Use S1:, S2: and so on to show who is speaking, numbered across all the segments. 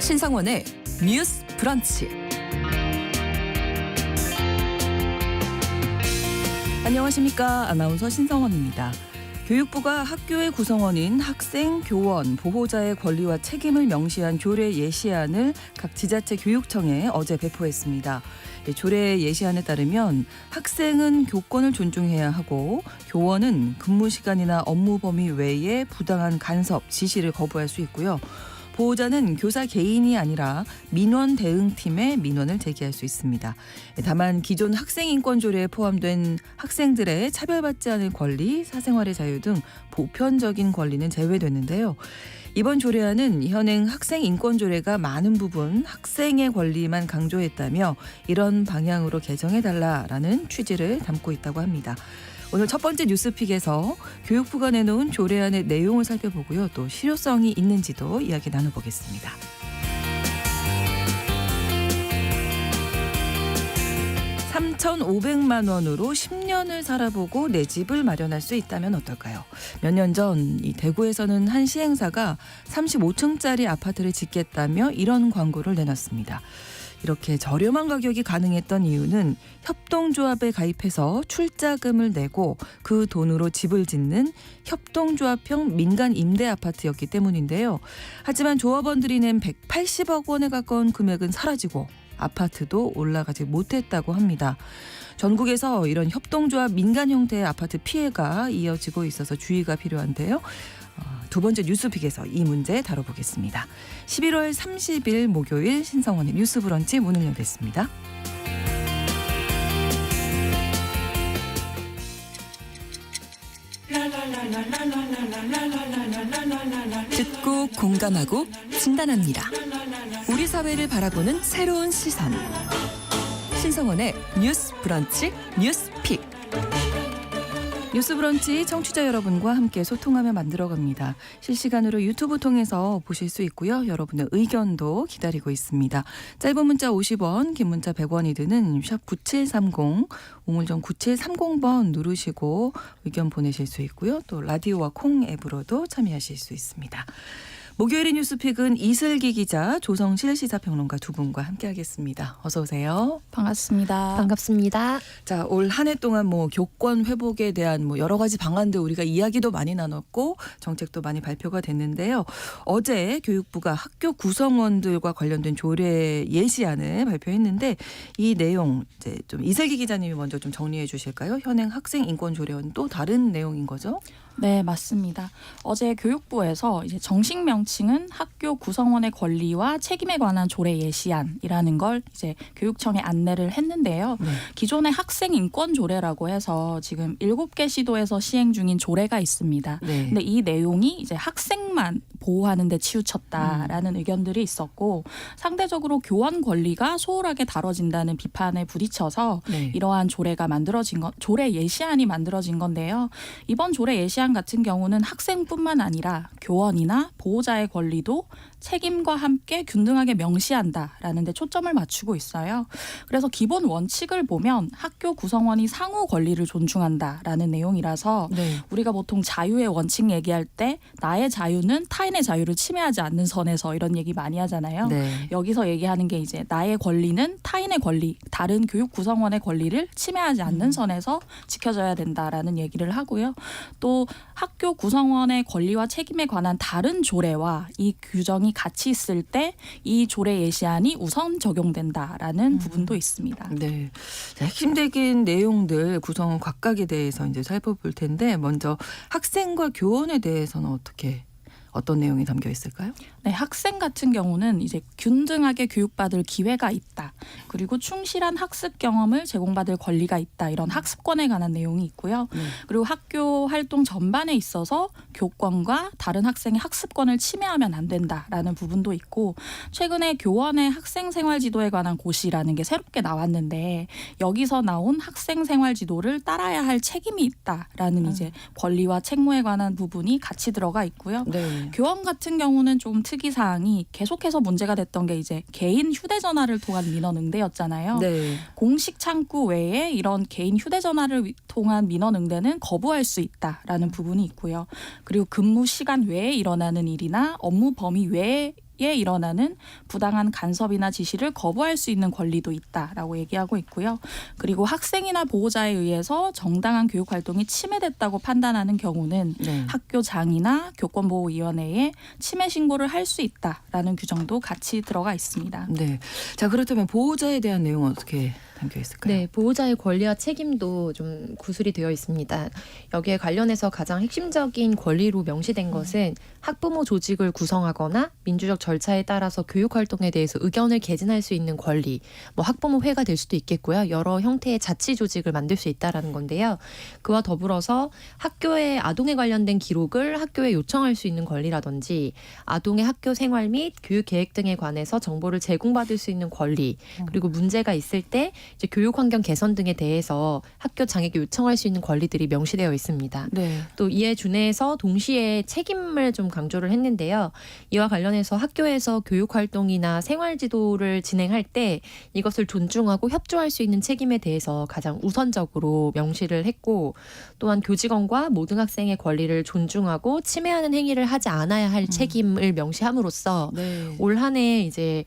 S1: 신성원의 뉴스 브런치. 안녕하십니까. 아나운서 신성원입니다. 교육부가 학교의 구성원인 학생, 교원, 보호자의 권리와 책임을 명시한 조례 예시안을 각 지자체 교육청에 어제 배포했습니다. 조례 예시안에 따르면 학생은 교권을 존중해야 하고 교원은 근무 시간이나 업무 범위 외에 부당한 간섭, 지시를 거부할 수 있고요. 보호자는 교사 개인이 아니라 민원 대응팀에 민원을 제기할 수 있습니다. 다만 기존 학생인권조례에 포함된 학생들의 차별받지 않을 권리, 사생활의 자유 등 보편적인 권리는 제외됐는데요. 이번 조례안은 현행 학생인권조례가 많은 부분 학생의 권리만 강조했다며 이런 방향으로 개정해달라라는 취지를 담고 있다고 합니다. 오늘 첫 번째 뉴스픽에서 교육부가 내놓은 조례안의 내용을 살펴보고요. 또 실효성이 있는지도 이야기 나눠보겠습니다. $3,500만 원으로 10년을 살아보고 내 집을 마련할 수 있다면 어떨까요? 몇 년 전 이 대구에서는 한 시행사가 35층짜리 아파트를 짓겠다며 이런 광고를 내놨습니다. 이렇게 저렴한 가격이 가능했던 이유는 협동조합에 가입해서 출자금을 내고 그 돈으로 집을 짓는 협동조합형 민간 임대 아파트였기 때문인데요. 하지만 조합원들이 낸 180억 원에 가까운 금액은 사라지고 아파트도 올라가지 못했다고 합니다. 전국에서 이런 협동조합 민간 형태의 아파트 피해가 이어지고 있어서 주의가 필요한데요. 두 번째 뉴스픽에서 이 문제 다뤄보겠습니다. 11월 30일 목요일 신성원의 뉴스 브런치 문을 열겠습니다. 듣고 공감하고 진단합니다. 우리 사회를 바라보는 새로운 시선. 신성원의 뉴스 브런치 뉴스픽. 뉴스 브런치 청취자 여러분과 함께 소통하며 만들어갑니다. 실시간으로 유튜브 통해서 보실 수 있고요. 여러분의 의견도 기다리고 있습니다. 짧은 문자 50원, 긴 문자 100원이 드는 샵 9730, 우물정 9730번 누르시고 의견 보내실 수 있고요. 또 라디오와 콩 앱으로도 참여하실 수 있습니다. 목요일의 뉴스픽은 이슬기 기자, 조성실 시사평론가 두 분과 함께하겠습니다. 어서 오세요.
S2: 반갑습니다.
S3: 반갑습니다.
S1: 자, 올 한 해 동안 교권 회복에 대한 여러 가지 방안들 우리가 이야기도 많이 나눴고 정책도 많이 발표가 됐는데요. 어제 교육부가 학교 구성원들과 관련된 조례 예시안을 발표했는데 이 내용 이제 좀 이슬기 기자님이 먼저 좀 정리해 주실까요? 현행 학생 인권 조례와는 또 다른 내용인 거죠?
S2: 네, 맞습니다. 어제 교육부에서 이제 정식 명칭은 학교 구성원의 권리와 책임에 관한 조례 예시안이라는 걸 이제 교육청에 안내를 했는데요. 기존의 학생 인권 조례라고 해서 지금 7개 시도에서 시행 중인 조례가 있습니다. 근데 이 내용이 이제 학생만 보호하는 데 치우쳤다라는 의견들이 있었고 상대적으로 교원 권리가 소홀하게 다뤄진다는 비판에 부딪혀서 이러한 조례가 만들어진 조례 예시안이 만들어진 건데요. 이번 조례 예시안 같은 경우는 학생뿐만 아니라 교원이나 보호자의 권리도 책임과 함께 균등하게 명시한다라는 데 초점을 맞추고 있어요. 그래서 기본 원칙을 보면 학교 구성원이 상호 권리를 존중한다라는 내용이라서 우리가 보통 자유의 원칙 얘기할 때 나의 자유는 타인의 자유를 침해하지 않는 선에서 이런 얘기 많이 하잖아요. 여기서 얘기하는 게 이제 나의 권리는 타인의 권리, 다른 교육 구성원의 권리를 침해하지 않는 선에서 지켜져야 된다라는 얘기를 하고요. 또 학교 구성원의 권리와 책임에 관한 다른 조례와 이 규정이 같이 있을 때 이 조례 예시안이 우선 적용된다라는 부분도 있습니다.
S1: 네, 자, 핵심적인 내용들 구성원 각각에 대해서 이제 살펴볼 텐데 먼저 학생과 교원에 대해서는 어떤 내용이 담겨 있을까요?
S2: 네, 학생 같은 경우는 이제 균등하게 교육받을 기회가 있다. 그리고 충실한 학습 경험을 제공받을 권리가 있다. 이런 학습권에 관한 내용이 있고요. 그리고 학교 활동 전반에 있어서 교권과 다른 학생의 학습권을 침해하면 안 된다라는 부분도 있고 최근에 교원의 학생생활지도에 관한 고시라는 게 새롭게 나왔는데 여기서 나온 학생생활지도를 따라야 할 책임이 있다라는 이제 권리와 책무에 관한 부분이 같이 들어가 있고요. 교원 같은 경우는 좀 특이사항이 계속해서 문제가 됐던 게 이제 개인 휴대전화를 통한 민원 응대였잖아요. 공식 창구 외에 이런 개인 휴대전화를 통한 민원 응대는 거부할 수 있다라는 부분이 있고요. 그리고 근무 시간 외에 일어나는 일이나 업무 범위 외에 일어나는 부당한 간섭이나 지시를 거부할 수 있는 권리도 있다라고 얘기하고 있고요. 그리고 학생이나 보호자에 의해서 정당한 교육 활동이 침해됐다고 판단하는 경우는
S1: 네.
S2: 학교장이나 교권보호위원회에 침해 신고를 할 수 있다라는 규정도 같이 들어가 있습니다.
S1: 네. 자, 그렇다면 보호자에 대한 내용은 어떻게 담겨 있을까요?
S3: 네, 보호자의 권리와 책임도 좀 구술이 되어 있습니다. 여기에 관련해서 가장 핵심적인 권리로 명시된 것은 학부모 조직을 구성하거나 민주적 절차에 따라서 교육 활동에 대해서 의견을 개진할 수 있는 권리, 뭐 학부모회가 될 수도 있겠고요. 여러 형태의 자치 조직을 만들 수 있다라는 건데요. 그와 더불어서 학교의 아동에 관련된 기록을 학교에 요청할 수 있는 권리라든지 아동의 학교 생활 및 교육 계획 등에 관해서 정보를 제공받을 수 있는 권리, 그리고 문제가 있을 때 이제 교육 환경 개선 등에 대해서 학교 장에게 요청할 수 있는 권리들이 명시되어 있습니다.
S1: 네.
S3: 또 이에 준해서 동시에 책임을 좀 강조를 했는데요. 이와 관련해서 학교에서 교육 활동이나 생활 지도를 진행할 때 이것을 존중하고 협조할 수 있는 책임에 대해서 가장 우선적으로 명시를 했고, 또한 교직원과 모든 학생의 권리를 존중하고 침해하는 행위를 하지 않아야 할 책임을 명시함으로써
S1: 네.
S3: 올 한 해 이제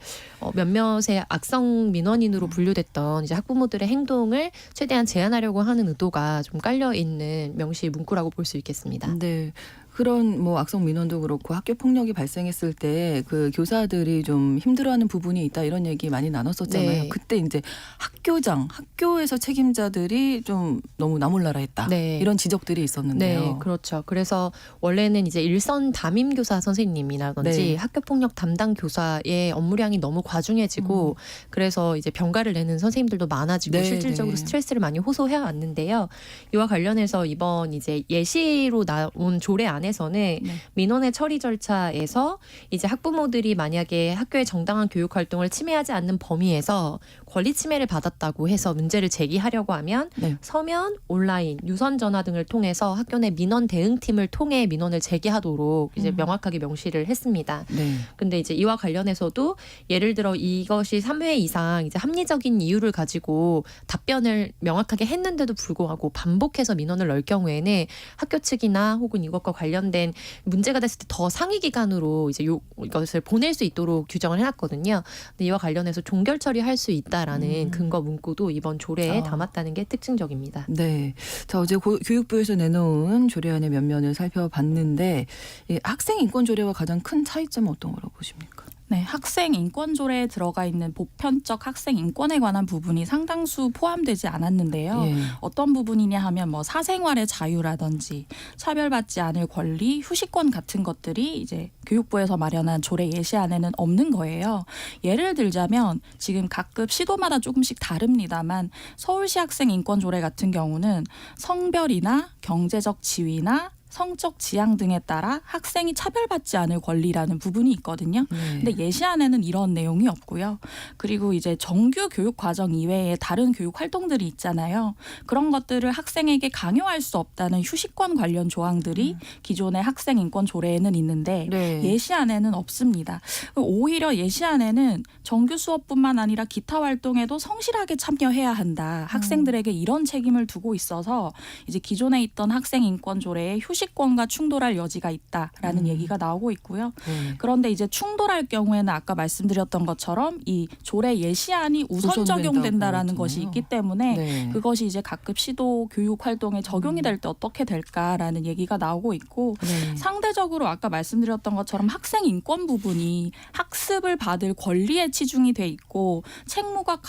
S3: 몇몇의 악성 민원인으로 분류됐던 이제 학부모들의 행동을 최대한 제한하려고 하는 의도가 좀 깔려 있는 명시 문구라고 볼 수 있겠습니다.
S1: 네. 그런 뭐 악성 민원도 그렇고 학교 폭력이 발생했을 때 그 교사들이 좀 힘들어하는 부분이 있다 이런 얘기 많이 나눴었잖아요.
S3: 네.
S1: 그때 이제 학교장, 학교에서 책임자들이 좀 너무 나몰라라 했다.
S3: 네.
S1: 이런 지적들이 있었는데요.
S3: 네, 그렇죠. 그래서 원래는 이제 일선 담임 교사 선생님이라든지
S1: 네.
S3: 학교 폭력 담당 교사의 업무량이 너무 과중해지고 그래서 이제 병가를 내는 선생님들도 많아지고
S1: 네,
S3: 실질적으로
S1: 네.
S3: 스트레스를 많이 호소해 왔는데요. 이와 관련해서 이번 이제 예시로 나온 조례 안에서는
S1: 네.
S3: 민원의 처리 절차에서 이제 학부모들이 만약에 학교의 정당한 교육 활동을 침해하지 않는 범위에서 권리 침해를 받았다고 해서 문제를 제기하려고 하면
S1: 네.
S3: 서면, 온라인, 유선 전화 등을 통해서 학교 내 민원 대응팀을 통해 민원을 제기하도록 이제 명확하게 명시를 했습니다.
S1: 네.
S3: 근데 이제 이와 관련해서도 예를 들어 이것이 3회 이상 이제 합리적인 이유를 가지고 답변을 명확하게 했는데도 불구하고 반복해서 민원을 넣을 경우에는 학교 측이나 혹은 이것과 관련된 문제가 됐을 때 더 상위 기관으로 이제 이것을 보낼 수 있도록 규정을 해놨거든요. 근데 이와 관련해서 종결 처리할 수 있다라는 근거 문구도 이번 조례에 담았다는 게 특징적입니다.
S1: 네. 자, 어제 교육부에서 내놓은 조례안의 면면을 살펴봤는데 이 학생 인권 조례와 가장 큰 차이점은 어떤 거라고 보십니까?
S2: 네, 학생 인권 조례에 들어가 있는 보편적 학생 인권에 관한 부분이 상당수 포함되지 않았는데요.
S1: 예.
S2: 어떤 부분이냐 하면 뭐 사생활의 자유라든지 차별받지 않을 권리, 휴식권 같은 것들이 이제 교육부에서 마련한 조례 예시안에는 없는 거예요. 예를 들자면 지금 각급 시도마다 조금씩 다릅니다만 서울시 학생 인권 조례 같은 경우는 성별이나 경제적 지위나 성적 지향 등에 따라 학생이 차별받지 않을 권리라는 부분이 있거든요.
S1: 네.
S2: 근데 예시안에는 이런 내용이 없고요. 그리고 이제 정규 교육 과정 이외에 다른 교육 활동들이 있잖아요. 그런 것들을 학생에게 강요할 수 없다는 휴식권 관련 조항들이 기존의 학생 인권 조례에는 있는데
S1: 네.
S2: 예시안에는 없습니다. 오히려 예시안에는 정규 수업뿐만 아니라 기타 활동에도 성실하게 참여해야 한다. 학생들에게 이런 책임을 두고 있어서 이제 기존에 있던 학생 인권 조례에 휴식권과 충돌할 여지가 있다라는 얘기가 나오고 있고요.
S1: 네.
S2: 그런데 이제 충돌할 경우에는 아까 말씀드렸던 것처럼 이 조례 예시안이 우선 적용된다라는 것이
S1: 그랬잖아요.
S2: 있기 때문에
S1: 네.
S2: 그것이 이제 각급 시도 교육 활동에 적용이 될 때 어떻게 될까라는 얘기가 나오고 있고
S1: 네.
S2: 상대적으로 아까 말씀드렸던 것처럼 학생 인권 부분이 학습을 받을 권리에 치중이 돼 있고 책무가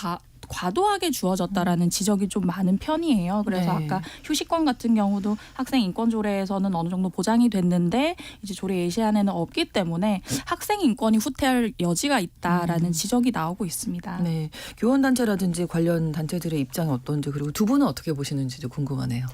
S2: 과도하게 주어졌다라는 지적이 좀 많은 편이에요. 그래서
S1: 네.
S2: 아까 휴식권 같은 경우도 학생 인권 조례에서는 어느 정도 보장이 됐는데 이제 조례 예시안에는 없기 때문에 학생 인권이 후퇴할 여지가 있다라는 지적이 나오고 있습니다.
S1: 네. 교원단체라든지 관련 단체들의 입장이 어떤지 그리고 두 분은 어떻게 보시는지도 궁금하네요.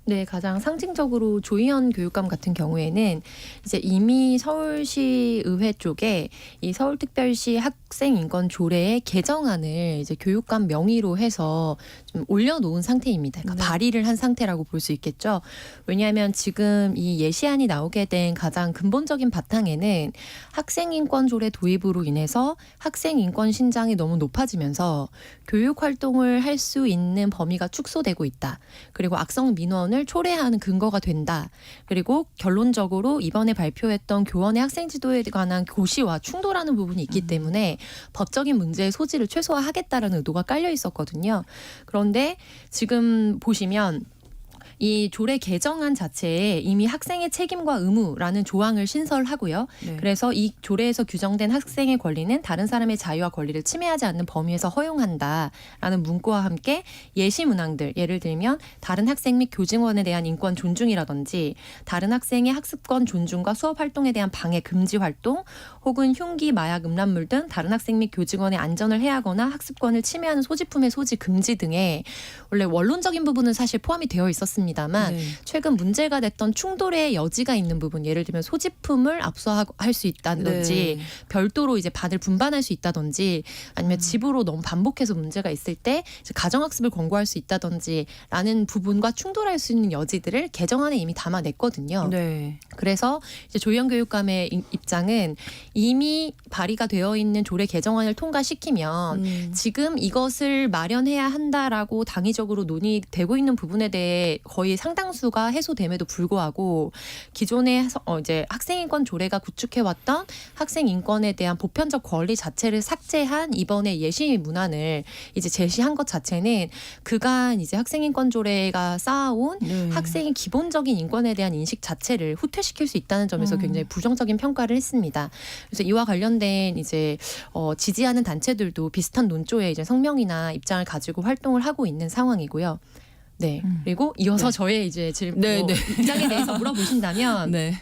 S3: 네, 가장 상징적으로 조희연 교육감 같은 경우에는 이제 이미 서울시 의회 쪽에 이 서울특별시 학생인권 조례의 개정안을 이제 교육감 명의로 해서 좀 올려놓은 상태입니다. 그러니까
S1: 네.
S3: 발의를 한 상태라고 볼 수 있겠죠. 왜냐하면 지금 이 예시안이 나오게 된 가장 근본적인 바탕에는 학생인권 조례 도입으로 인해서 학생인권 신장이 너무 높아지면서 교육 활동을 할 수 있는 범위가 축소되고 있다. 그리고 악성 민원을 초래하는 근거가 된다. 그리고 결론적으로 이번에 발표했던 교원의 학생 지도에 관한 고시와 충돌하는 부분이 있기 때문에 법적인 문제의 소지를 최소화하겠다라는 의도가 깔려 있었거든요. 그런데 지금 보시면 이 조례 개정안 자체에 이미 학생의 책임과 의무라는 조항을 신설하고요.
S1: 네.
S3: 그래서 이 조례에서 규정된 학생의 권리는 다른 사람의 자유와 권리를 침해하지 않는 범위에서 허용한다라는 문구와 함께 예시 문항들, 예를 들면 다른 학생 및 교직원에 대한 인권 존중이라든지 다른 학생의 학습권 존중과 수업 활동에 대한 방해 금지 활동 혹은 흉기, 마약, 음란물 등 다른 학생 및 교직원의 안전을 해하거나 학습권을 침해하는 소지품의 소지 금지 등의 원래 원론적인 부분은 사실 포함이 되어 있었습니다만
S1: 네.
S3: 최근 문제가 됐던 충돌의 여지가 있는 부분, 예를 들면 소지품을 압수할 수 있다든지
S1: 네.
S3: 별도로 이제 반을 분반할 수 있다든지 아니면 집으로 너무 반복해서 문제가 있을 때 이제 가정학습을 권고할 수 있다든지라는 부분과 충돌할 수 있는 여지들을 개정안에 이미 담아냈거든요.
S1: 네.
S3: 그래서 이제 조희연 교육감의 입장은 이미 발의가 되어 있는 조례 개정안을 통과시키면 지금 이것을 마련해야 한다라고 당위적으로 논의되고 있는 부분에 대해 거의 상당수가 해소됨에도 불구하고 기존의 이제 학생인권 조례가 구축해왔던 학생인권에 대한 보편적 권리 자체를 삭제한 이번에 예시 문안을 이제 제시한 것 자체는 그간 이제 학생인권 조례가 쌓아온
S1: 네.
S3: 학생의 기본적인 인권에 대한 인식 자체를 후퇴시킬 수 있다는 점에서 굉장히 부정적인 평가를 했습니다. 그래서 이와 관련된 이제 지지하는 단체들도 비슷한 논조의 이제 성명이나 입장을 가지고 활동을 하고 있는 상황이고요. 네. 그리고 이어서
S1: 네.
S3: 저의 이제
S1: 네, 네.
S3: 입장에 대해서 물어보신다면
S1: 네.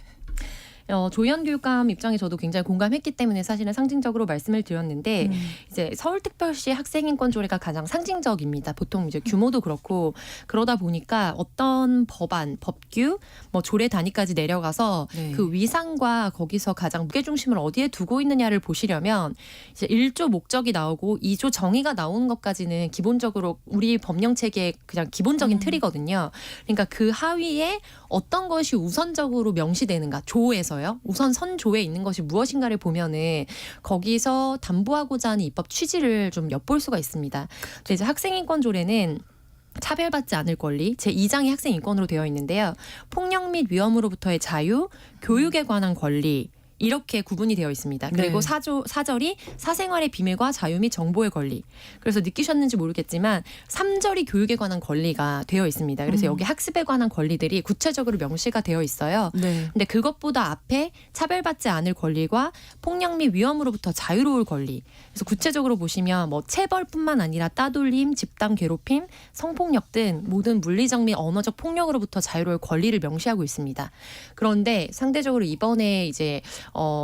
S3: 조희연 교육감 입장에 저도 굉장히 공감했기 때문에 사실은 상징적으로 말씀을 드렸는데 이제 서울특별시 학생인권 조례가 가장 상징적입니다. 보통 이제 규모도 그렇고 그러다 보니까 어떤 법안, 법규, 뭐 조례 단위까지 내려가서
S1: 네.
S3: 그 위상과 거기서 가장 무게중심을 어디에 두고 있느냐를 보시려면 이제 1조 목적이 나오고 2조 정의가 나오는 것까지는 기본적으로 우리 법령 체계의 그냥 기본적인 틀이거든요. 그러니까 그 하위에 어떤 것이 우선적으로 명시되는가, 조에서요. 우선 선조에 있는 것이 무엇인가를 보면은 거기서 담보하고자 하는 입법 취지를 좀 엿볼 수가 있습니다. 근데 이제 학생인권 조례는 차별받지 않을 권리, 제2장이 학생인권으로 되어 있는데요. 폭력 및 위험으로부터의 자유, 교육에 관한 권리, 이렇게 구분이 되어 있습니다. 그리고
S1: 네.
S3: 4절이 사생활의 비밀과 자유 및 정보의 권리. 그래서 느끼셨는지 모르겠지만 3절이 교육에 관한 권리가 되어 있습니다. 그래서 여기 학습에 관한 권리들이 구체적으로 명시가 되어 있어요.
S1: 네.
S3: 근데 그것보다 앞에 차별받지 않을 권리와 폭력 및 위험으로부터 자유로울 권리. 그래서 구체적으로 보시면 뭐 체벌뿐만 아니라 따돌림, 집단 괴롭힘, 성폭력 등 모든 물리적 및 언어적 폭력으로부터 자유로울 권리를 명시하고 있습니다. 그런데 상대적으로 이번에 이제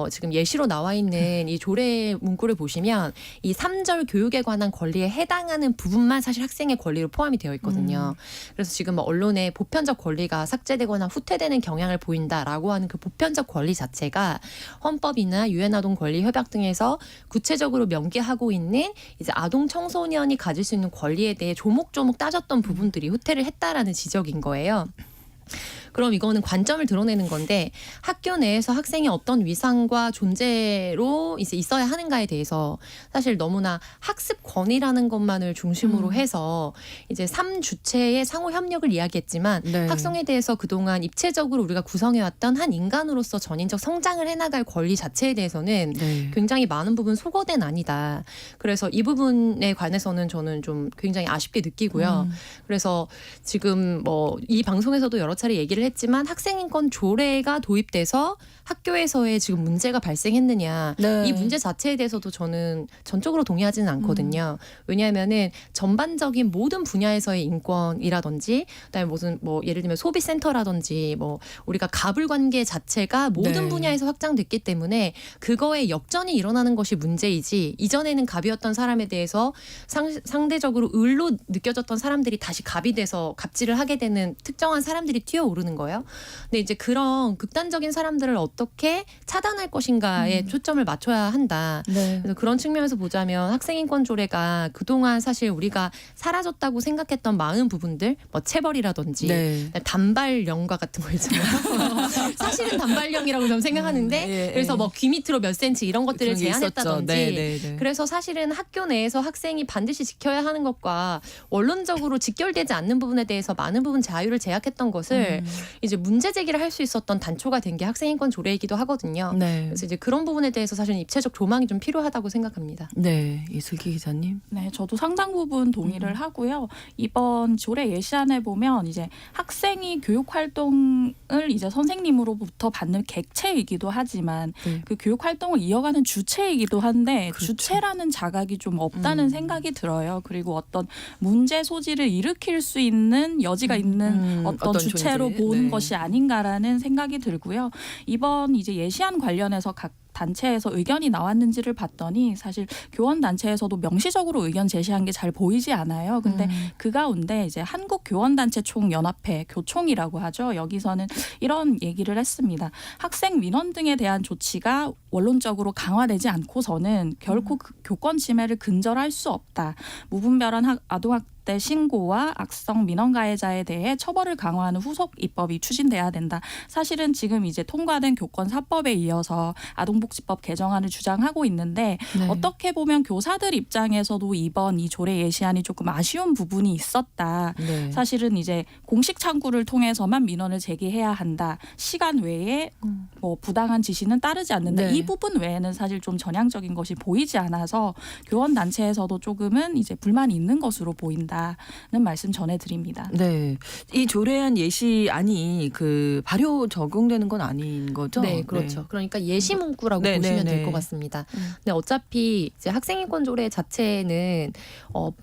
S3: 지금 예시로 나와 있는 이 조례 문구를 보시면 이 3절 교육에 관한 권리에 해당하는 부분만 사실 학생의 권리로 포함이 되어 있거든요. 그래서 지금 뭐 언론의 보편적 권리가 삭제되거나 후퇴되는 경향을 보인다라고 하는 그 보편적 권리 자체가 헌법이나 유엔 아동 권리 협약 등에서 구체적으로 명기하고 있는 이제 아동 청소년이 가질 수 있는 권리에 대해 조목조목 따졌던 부분들이 후퇴를 했다라는 지적인 거예요. 그럼 이거는 관점을 드러내는 건데 학교 내에서 학생이 어떤 위상과 존재로 이제 있어야 하는가에 대해서 사실 너무나 학습권이라는 것만을 중심으로 해서 이제 3주체의 상호 협력을 이야기했지만
S1: 네.
S3: 학생에 대해서 그동안 입체적으로 우리가 구성해왔던 한 인간으로서 전인적 성장을 해나갈 권리 자체에 대해서는
S1: 네.
S3: 굉장히 많은 부분 소거된 아니다. 그래서 이 부분에 관해서는 저는 좀 굉장히 아쉽게 느끼고요. 그래서 지금 뭐 이 방송에서도 여러 차례 얘기를 했지만 학생인권 조례가 도입돼서 학교에서의 지금 문제가 발생했느냐.
S1: 네.
S3: 이 문제 자체에 대해서도 저는 전적으로 동의하지는 않거든요. 왜냐하면은 전반적인 모든 분야에서의 인권이라든지 그다음에 무슨 뭐 예를 들면 소비센터라든지 뭐 우리가 갑을 관계 자체가 모든
S1: 네.
S3: 분야에서 확장됐기 때문에 그거에 역전이 일어나는 것이 문제이지 이전에는 갑이었던 사람에 대해서 상대적으로 을로 느껴졌던 사람들이 다시 갑이 돼서 갑질을 하게 되는 특정한 사람들이 튀어오르는 있다라는 거예요. 근데 이제 그런 극단적인 사람들을 어떻게 차단할 것인가에 초점을 맞춰야 한다.
S1: 네.
S3: 그래서 그런 측면에서 보자면 학생인권 조례가 그동안 사실 우리가 사라졌다고 생각했던 많은 부분들, 뭐 체벌이라든지
S1: 네.
S3: 단발령과 같은 거 있잖아요. 사실은 단발령이라고 저는 생각하는데
S1: 예,
S3: 그래서
S1: 예.
S3: 뭐 귀 밑으로 몇 센치 이런 것들을
S1: 그런 게 있었죠.
S3: 제한했다든지
S1: 네, 네, 네.
S3: 그래서 사실은 학교 내에서 학생이 반드시 지켜야 하는 것과 원론적으로 직결되지 않는 부분에 대해서 많은 부분 자유를 제약했던 것을 이제 문제 제기를 할 수 있었던 단초가 된 게 학생인권 조례이기도 하거든요.
S1: 네.
S3: 그래서 이제 그런 부분에 대해서 사실은 입체적 조망이 좀 필요하다고 생각합니다.
S1: 네, 이슬기 기자님.
S2: 네, 저도 상당 부분 동의를 하고요. 이번 조례 예시안에 보면 이제 학생이 교육 활동을 이제 선생님으로부터 받는 객체이기도 하지만
S1: 네.
S2: 그 교육 활동을 이어가는 주체이기도 한데
S1: 그렇죠.
S2: 주체라는 자각이 좀 없다는 생각이 들어요. 그리고 어떤 문제 소지를 일으킬 수 있는 여지가 있는 어떤 주체로
S1: 존재.
S2: 보는
S1: 네.
S2: 것이 아닌가라는 생각이 들고요. 이번 이제 예시안 관련해서 각 단체에서 의견이 나왔는지를 봤더니 사실 교원 단체에서도 명시적으로 의견 제시한 게 잘 보이지 않아요. 근데 그 가운데 이제 한국 교원 단체 총 연합회 교총이라고 하죠. 여기서는 이런 얘기를 했습니다. 학생 민원 등에 대한 조치가 원론적으로 강화되지 않고서는 결코 그 교권 침해를 근절할 수 없다. 무분별한 아동학대 신고와 악성 민원 가해자에 대해 처벌을 강화하는 후속 입법이 추진돼야 된다. 사실은 지금 이제 통과된 교권 4법에 이어서 아동복지법 개정안을 주장하고 있는데
S1: 네.
S2: 어떻게 보면 교사들 입장에서도 이번 이 조례 예시안이 조금 아쉬운 부분이 있었다.
S1: 네.
S2: 사실은 이제 공식 창구를 통해서만 민원을 제기해야 한다. 시간 외에 뭐 부당한 지시는 따르지 않는다.
S1: 네.
S2: 이 부분 외에는 사실 좀 전향적인 것이 보이지 않아서 교원 단체에서도 조금은 이제 불만이 있는 것으로 보인다는 말씀 전해드립니다.
S1: 네, 이 조례안 예시안이 그 발효 적용되는 건 아닌 거죠?
S3: 네, 그렇죠. 그러니까 예시 문구라고
S1: 네,
S3: 보시면
S1: 네,
S3: 될
S1: 네.
S3: 것 같습니다. 근데 어차피 이제 학생인권 조례 자체는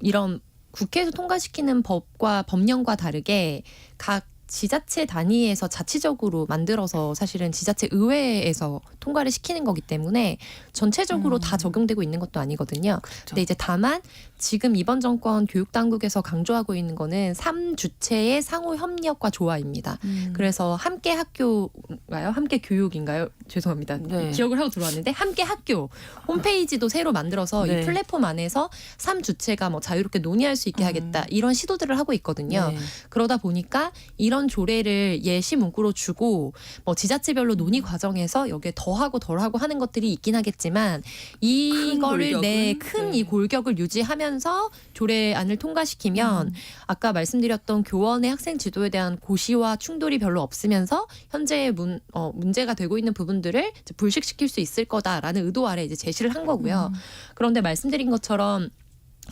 S3: 이런 국회에서 통과시키는 법과 법령과 다르게 각 지자체 단위에서 자치적으로 만들어서 사실은 지자체 의회에서 통과를 시키는 거기 때문에 전체적으로 다 적용되고 있는 것도 아니거든요.
S1: 그렇죠.
S3: 근데 이제 다만 지금 이번 정권 교육당국에서 강조하고 있는 거는 3주체의 상호 협력과 조화입니다. 그래서 함께 학교인가요? 함께 교육인가요? 죄송합니다.
S1: 네.
S3: 기억을 하고 들어왔는데 함께 학교 홈페이지도 새로 만들어서
S1: 네.
S3: 이 플랫폼 안에서 3주체가 뭐 자유롭게 논의할 수 있게 하겠다. 이런 시도들을 하고 있거든요.
S1: 네.
S3: 그러다 보니까 이런 조례를 예시 문구로 주고 뭐 지자체별로 논의 과정에서 여기에 더하고 덜하고 하는 것들이 있긴 하겠지만 이거를
S1: 골격은?
S3: 큰
S1: 네.
S3: 이 골격을 유지하면서 조례안을 통과시키면 아까 말씀드렸던 교원의 학생 지도에 대한 고시와 충돌이 별로 없으면서 현재 문제가 되고 있는 부분들을 이제 불식시킬 수 있을 거다라는 의도 아래 이제 제시를 한 거고요. 그런데 말씀드린 것처럼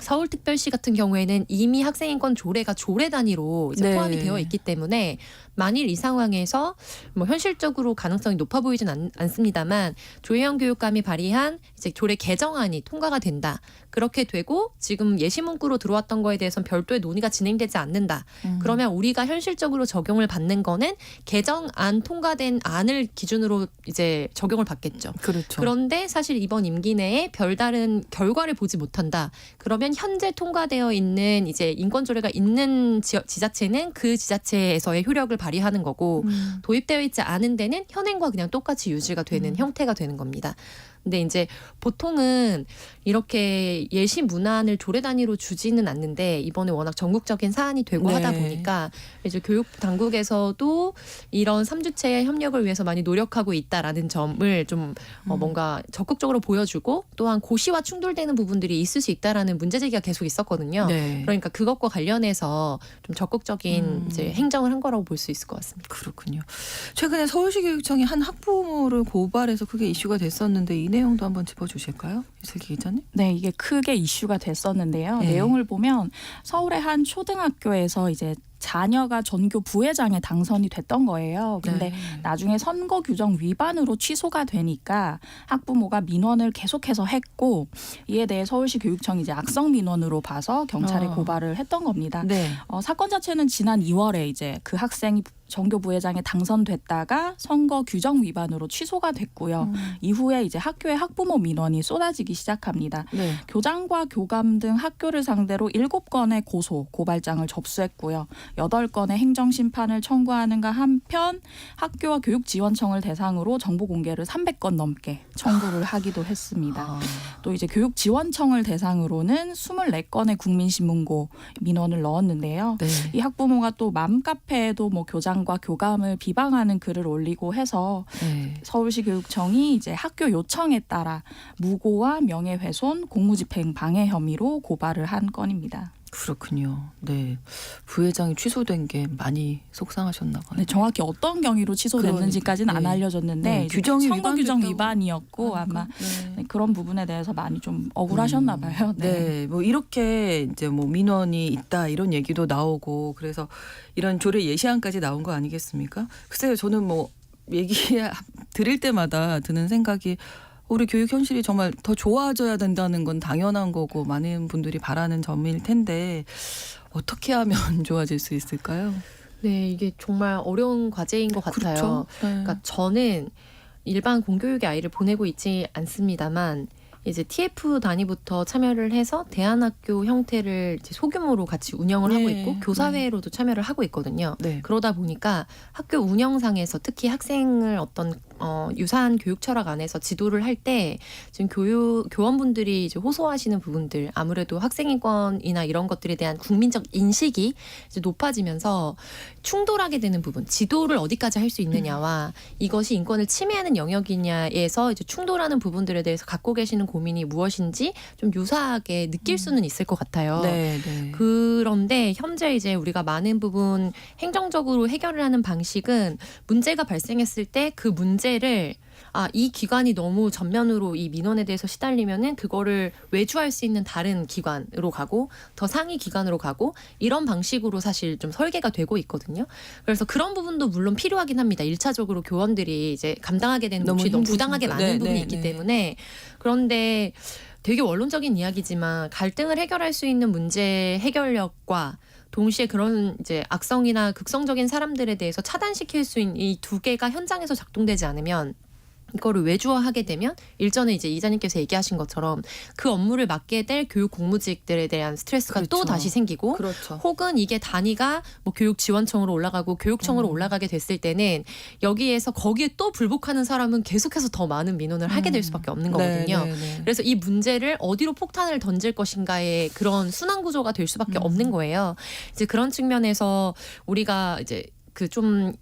S3: 서울특별시 같은 경우에는 이미 학생인권 조례가 조례 단위로 이제
S1: 네.
S3: 포함이 되어 있기 때문에 만일 이 상황에서 뭐 현실적으로 가능성이 높아 보이진 않습니다만 조혜영 교육감이 발의한 이제 조례 개정안이 통과가 된다. 그렇게 되고 지금 예시 문구로 들어왔던 거에 대해서는 별도의 논의가 진행되지 않는다. 그러면 우리가 현실적으로 적용을 받는 거는 개정안 통과된 안을 기준으로 이제 적용을 받겠죠.
S1: 그렇죠.
S3: 그런데 사실 이번 임기 내에 별다른 결과를 보지 못한다. 그러면 현재 통과되어 있는 이제 인권조례가 있는 지자체는 그 지자체에서의 효력을 발휘하는 거고 도입되어 있지 않은 데는 현행과 그냥 똑같이 유지가 되는 형태가 되는 겁니다. 근데 이제 보통은 이렇게 예시 문안을 조례 단위로 주지는 않는데 이번에 워낙 전국적인 사안이 되고
S1: 네.
S3: 하다 보니까 이제 교육 당국에서도 이런 3주체의 협력을 위해서 많이 노력하고 있다라는 점을 좀 뭔가 적극적으로 보여주고 또한 고시와 충돌되는 부분들이 있을 수 있다라는 문제 제기가 계속 있었거든요.
S1: 네.
S3: 그러니까 그것과 관련해서 좀 적극적인 이제 행정을 한 거라고 볼 수 있을 것 같습니다.
S1: 그렇군요. 최근에 서울시 교육청이 한 학부모를 고발해서 크게 이슈가 됐었는데 이 내용도 한번 짚어주실까요? 이슬기 기자님?
S2: 네, 이게 크게 이슈가 됐었는데요.
S1: 네.
S2: 내용을 보면 서울의 한 초등학교에서 이제 자녀가 전교 부회장에 당선이 됐던 거예요. 근데
S1: 네.
S2: 나중에 선거 규정 위반으로 취소가 되니까 학부모가 민원을 계속해서 했고 이에 대해 서울시 교육청이 이제 악성 민원으로 봐서 경찰에 고발을 했던 겁니다.
S1: 네.
S2: 사건 자체는 지난 2월에 이제 그 학생이 전교 부회장에 당선됐다가 선거 규정 위반으로 취소가 됐고요. 이후에 이제 학교에 학부모 민원이 쏟아지기 시작합니다.
S1: 네.
S2: 교장과 교감 등 학교를 상대로 7건의 고발장을 접수했고요. 8건의 행정심판을 청구하는가 한편 학교와 교육지원청을 대상으로 정보 공개를 300건 넘게 청구를 하기도 했습니다.
S1: 아.
S2: 또 이제 교육지원청을 대상으로는 24건의 국민신문고 민원을 넣었는데요.
S1: 네.
S2: 이 학부모가 또 맘카페에도 뭐 교장과 교감을 비방하는 글을 올리고 해서
S1: 네.
S2: 서울시 교육청이 이제 학교 요청에 따라 무고와 명예훼손, 공무집행 방해 혐의로 고발을 한 건입니다.
S1: 그렇군요. 네. 부회장이 취소된 게 많이 속상하셨나 봐요.
S2: 네, 정확히 어떤 경위로 취소됐는지까지는
S1: 그러니까,
S2: 안
S1: 네.
S2: 알려졌는데
S1: 네,
S2: 이제
S1: 규정이
S2: 선거 규정
S1: 위반됐다고
S2: 위반이었고
S1: 하니까.
S2: 아마
S1: 네.
S2: 네, 그런 부분에 대해서 많이 좀 억울하셨나 봐요.
S1: 네. 뭐 이렇게 이제 뭐 민원이 있다 이런 얘기도 나오고 그래서 이런 조례 예시안까지 나온 거 아니겠습니까? 글쎄요, 저는 뭐 얘기 들을 때마다 드는 생각이 우리 교육 현실이 정말 더 좋아져야 된다는 건 당연한 거고 많은 분들이 바라는 점일 텐데 어떻게 하면 좋아질 수 있을까요?
S3: 네, 이게 정말 어려운 과제인 것 같아요.
S1: 그렇죠. 네.
S3: 그러니까 저는 일반 공교육의 아이를 보내고 있지 않습니다만 이제 TF 단위부터 참여를 해서 대안학교 형태를 이제 소규모로 같이 운영을 하고
S1: 네,
S3: 있고 교사회로도 참여를 하고 있거든요.
S1: 네.
S3: 그러다 보니까 학교 운영상에서 특히 학생을 어떤 유사한 교육 철학 안에서 지도를 할 때 지금 교원분들이 이제 호소하시는 부분들 아무래도 학생인권이나 이런 것들에 대한 국민적 인식이 이제 높아지면서 충돌하게 되는 부분, 지도를 어디까지 할 수 있느냐와 이것이 인권을 침해하는 영역이냐에서 이제 충돌하는 부분들에 대해서 갖고 계시는 고민이 무엇인지 좀 유사하게 느낄 수는 있을 것 같아요.
S1: 네, 네.
S3: 그런데 현재 이제 우리가 많은 부분 행정적으로 해결을 하는 방식은 문제가 발생했을 때 그 문제를 이 기관이 너무 전면으로 이 민원에 대해서 시달리면은 그거를 외주할 수 있는 다른 기관으로 가고 더 상위 기관으로 가고 이런 방식으로 사실 좀 설계가 되고 있거든요. 그래서 그런 부분도 물론 필요하긴 합니다. 1차적으로 교원들이 이제 감당하게 되는 몫이 너무 부당하게 많은
S1: 네,
S3: 부분이
S1: 네,
S3: 있기
S1: 네.
S3: 때문에 그런데 되게 원론적인 이야기지만 갈등을 해결할 수 있는 문제 해결력과 동시에 그런 이제 악성이나 극성적인 사람들에 대해서 차단시킬 수 있는 이 두 개가 현장에서 작동되지 않으면 이거를 외주화하게 되면 일전에 이제 이자님께서 얘기하신 것처럼 그 업무를 맡게 될 교육 공무직들에 대한 스트레스가 또
S1: 그렇죠.
S3: 다시 생기고
S1: 그렇죠.
S3: 혹은 이게 단위가 뭐 교육지원청으로 올라가고 교육청으로 올라가게 됐을 때는 여기에서 거기에 또 불복하는 사람은 계속해서 더 많은 민원을 하게 될 수밖에 없는 거거든요.
S1: 네, 네, 네.
S3: 그래서 이 문제를 어디로 폭탄을 던질 것인가의 그런 순환 구조가 될 수밖에 없는 거예요. 이제 그런 측면에서 우리가 이제 그 좀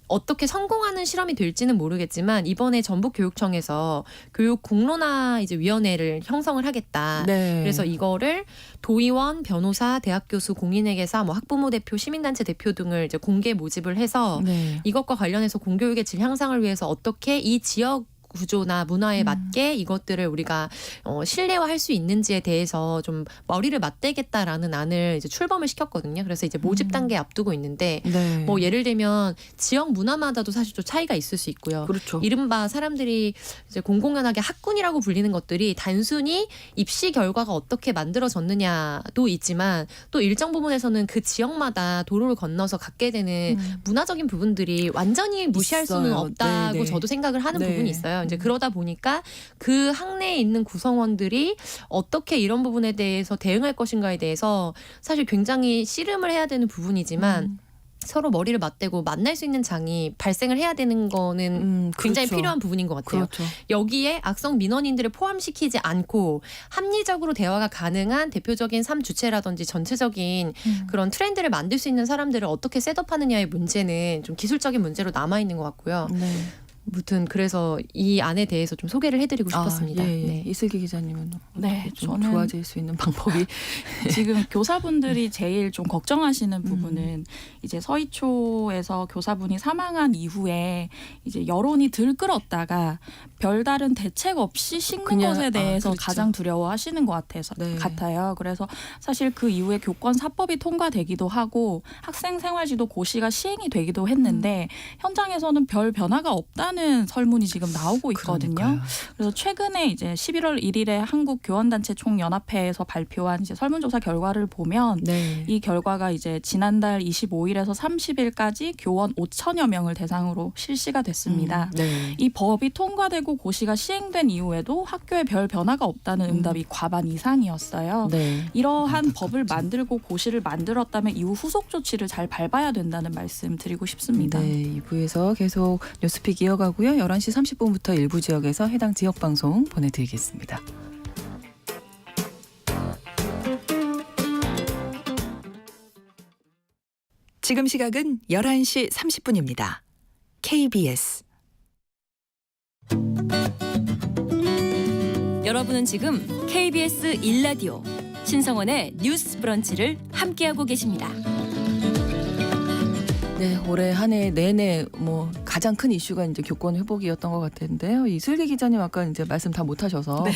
S3: 어떻게 성공하는 실험이 될지는 모르겠지만 이번에 전북교육청에서 교육 공론화 이제 위원회를 형성을 하겠다.
S1: 네.
S3: 그래서 이거를 도의원, 변호사, 대학 교수, 공인회계사, 뭐 학부모 대표, 시민단체 대표 등을 이제 공개 모집을 해서
S1: 네.
S3: 이것과 관련해서 공교육의 질 향상을 위해서 어떻게 이 지역 구조나 문화에 맞게 이것들을 우리가 실내화할 수 있는지에 대해서 좀 머리를 맞대겠다라는 안을 이제 출범을 시켰거든요. 그래서 이제 모집 단계 앞두고 있는데
S1: 네.
S3: 뭐 예를 들면 지역 문화마다도 사실 좀 차이가 있을 수 있고요.
S1: 그렇죠.
S3: 이른바 사람들이 이제 공공연하게 학군이라고 불리는 것들이 단순히 입시 결과가 어떻게 만들어졌느냐도 있지만 또 일정 부분에서는 그 지역마다 도로를 건너서 갖게 되는 문화적인 부분들이 완전히 무시할 수는
S1: 있어요.
S3: 없다고
S1: 네, 네.
S3: 저도 생각을 하는
S1: 네.
S3: 부분이 있어요. 이제 그러다 보니까 그 학내에 있는 구성원들이 어떻게 이런 부분에 대해서 대응할 것인가에 대해서 사실 굉장히 씨름을 해야 되는 부분이지만 서로 머리를 맞대고 만날 수 있는 장이 발생을 해야 되는 거는 굉장히
S1: 그렇죠.
S3: 필요한 부분인 것 같아요.
S1: 그렇죠.
S3: 여기에 악성 민원인들을 포함시키지 않고 합리적으로 대화가 가능한 대표적인 삶 주체라든지 전체적인 그런 트렌드를 만들 수 있는 사람들을 어떻게 셋업하느냐의 문제는 좀 기술적인 문제로 남아있는 것 같고요.
S1: 네.
S3: 아무튼 그래서 이 안에 대해서 좀 소개를 해드리고 싶었습니다.
S1: 예, 예.
S3: 네.
S1: 이슬기 기자님은
S2: 네,
S1: 어떻게 좀
S2: 저는
S1: 좋아질 수 있는 방법이
S2: 지금 교사분들이 제일 좀 걱정하시는 부분은 이제 서희초에서 교사분이 사망한 이후에 이제 여론이 들끓었다가 별다른 대책 없이 식는
S1: 그냥,
S2: 것에 대해서
S1: 그렇죠.
S2: 가장 두려워하시는 것
S1: 네.
S2: 같아요. 그래서 사실 그 이후에 교권사법이 통과되기도 하고 학생생활지도 고시가 시행이 되기도 했는데 현장에서는 별 변화가 없다는 없다는 설문이 지금 나오고 있거든요.
S1: 그러니까요.
S2: 그래서 최근에 이제 11월 1일에 한국 교원단체 총연합회에서 발표한 이제 설문조사 결과를 보면
S1: 네.
S2: 이 결과가 이제 지난달 25일에서 30일까지 교원 5천여 명을 대상으로 실시가 됐습니다.
S1: 네.
S2: 이 법이 통과되고 고시가 시행된 이후에도 학교에 별 변화가 없다는 응답이 과반 이상이었어요.
S1: 네.
S2: 이러한
S1: 안타깝죠.
S2: 법을 만들고 고시를 만들었다면 이후 후속 조치를 잘 밟아야 된다는 말씀 드리고 싶습니다.
S1: 네, 2부에서 계속 뉴스픽 이어가고요. 11시 30분부터 일부 지역에서 해당 지역 방송 보내드리겠습니다.
S4: 지금 시각은 11시 30분입니다. KBS
S5: 여러분은 지금 KBS 1라디오 신성원의 뉴스 브런치를 함께하고 계십니다.
S1: 네, 올해 한 해 내내 뭐 가장 큰 이슈가 이제 교권 회복이었던 것 같은데요. 이슬기 기자님 아까 이제 말씀 다 못하셔서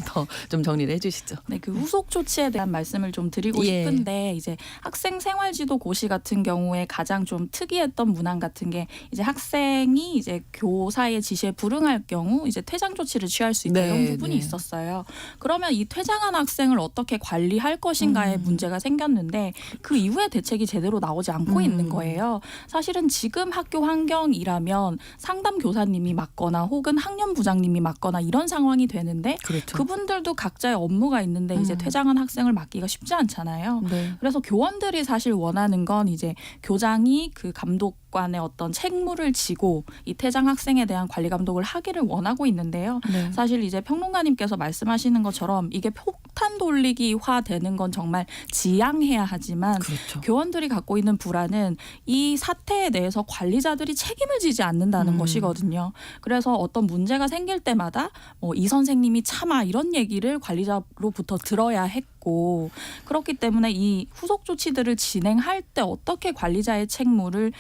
S1: 더 좀 정리를 해주시죠.
S2: 네, 그 후속 조치에 대한 말씀을 좀 드리고
S1: 예.
S2: 싶은데 이제 학생 생활지도 고시 같은 경우에 가장 좀 특이했던 문항 같은 게 이제 학생이 이제 교사의 지시에 불응할 경우 이제 퇴장 조치를 취할 수 있다
S1: 네,
S2: 이런 부분이
S1: 네.
S2: 있었어요. 그러면 이 퇴장한 학생을 어떻게 관리할 것인가에 문제가 생겼는데 그 이후에 대책이 제대로 나오지 않고 있는 거예요. 사실은 지금 학교 환경이라면 상담 교사님이 맡거나 혹은 학년 부장님이 맡거나 이런 상황이 되는데
S1: 그렇죠.
S2: 그분들도 각자의 업무가 있는데 이제 퇴장한 학생을 맡기가 쉽지 않잖아요.
S1: 네.
S2: 그래서 교원들이 사실 원하는 건 이제 교장이 그 감독관의 어떤 책무를 지고 이 퇴장 학생에 대한 관리 감독을 하기를 원하고 있는데요.
S1: 네.
S2: 사실 이제 평론가님께서 말씀하시는 것처럼 이게 폭탄 돌리기화 되는 건 정말 지양해야 하지만
S1: 그렇죠.
S2: 교원들이 갖고 있는 불안은 이 사태에 대해서 관리자들이 책임을 지지 않는다는 것이거든요. 그래서 어떤 문제가 생길 때마다 이 선생님이 참아 이런 얘기를 관리자로부터 들어야 했고 그렇기 때문에 이 후속 조치들을 진행할 때 어떻게 관리자의 책무를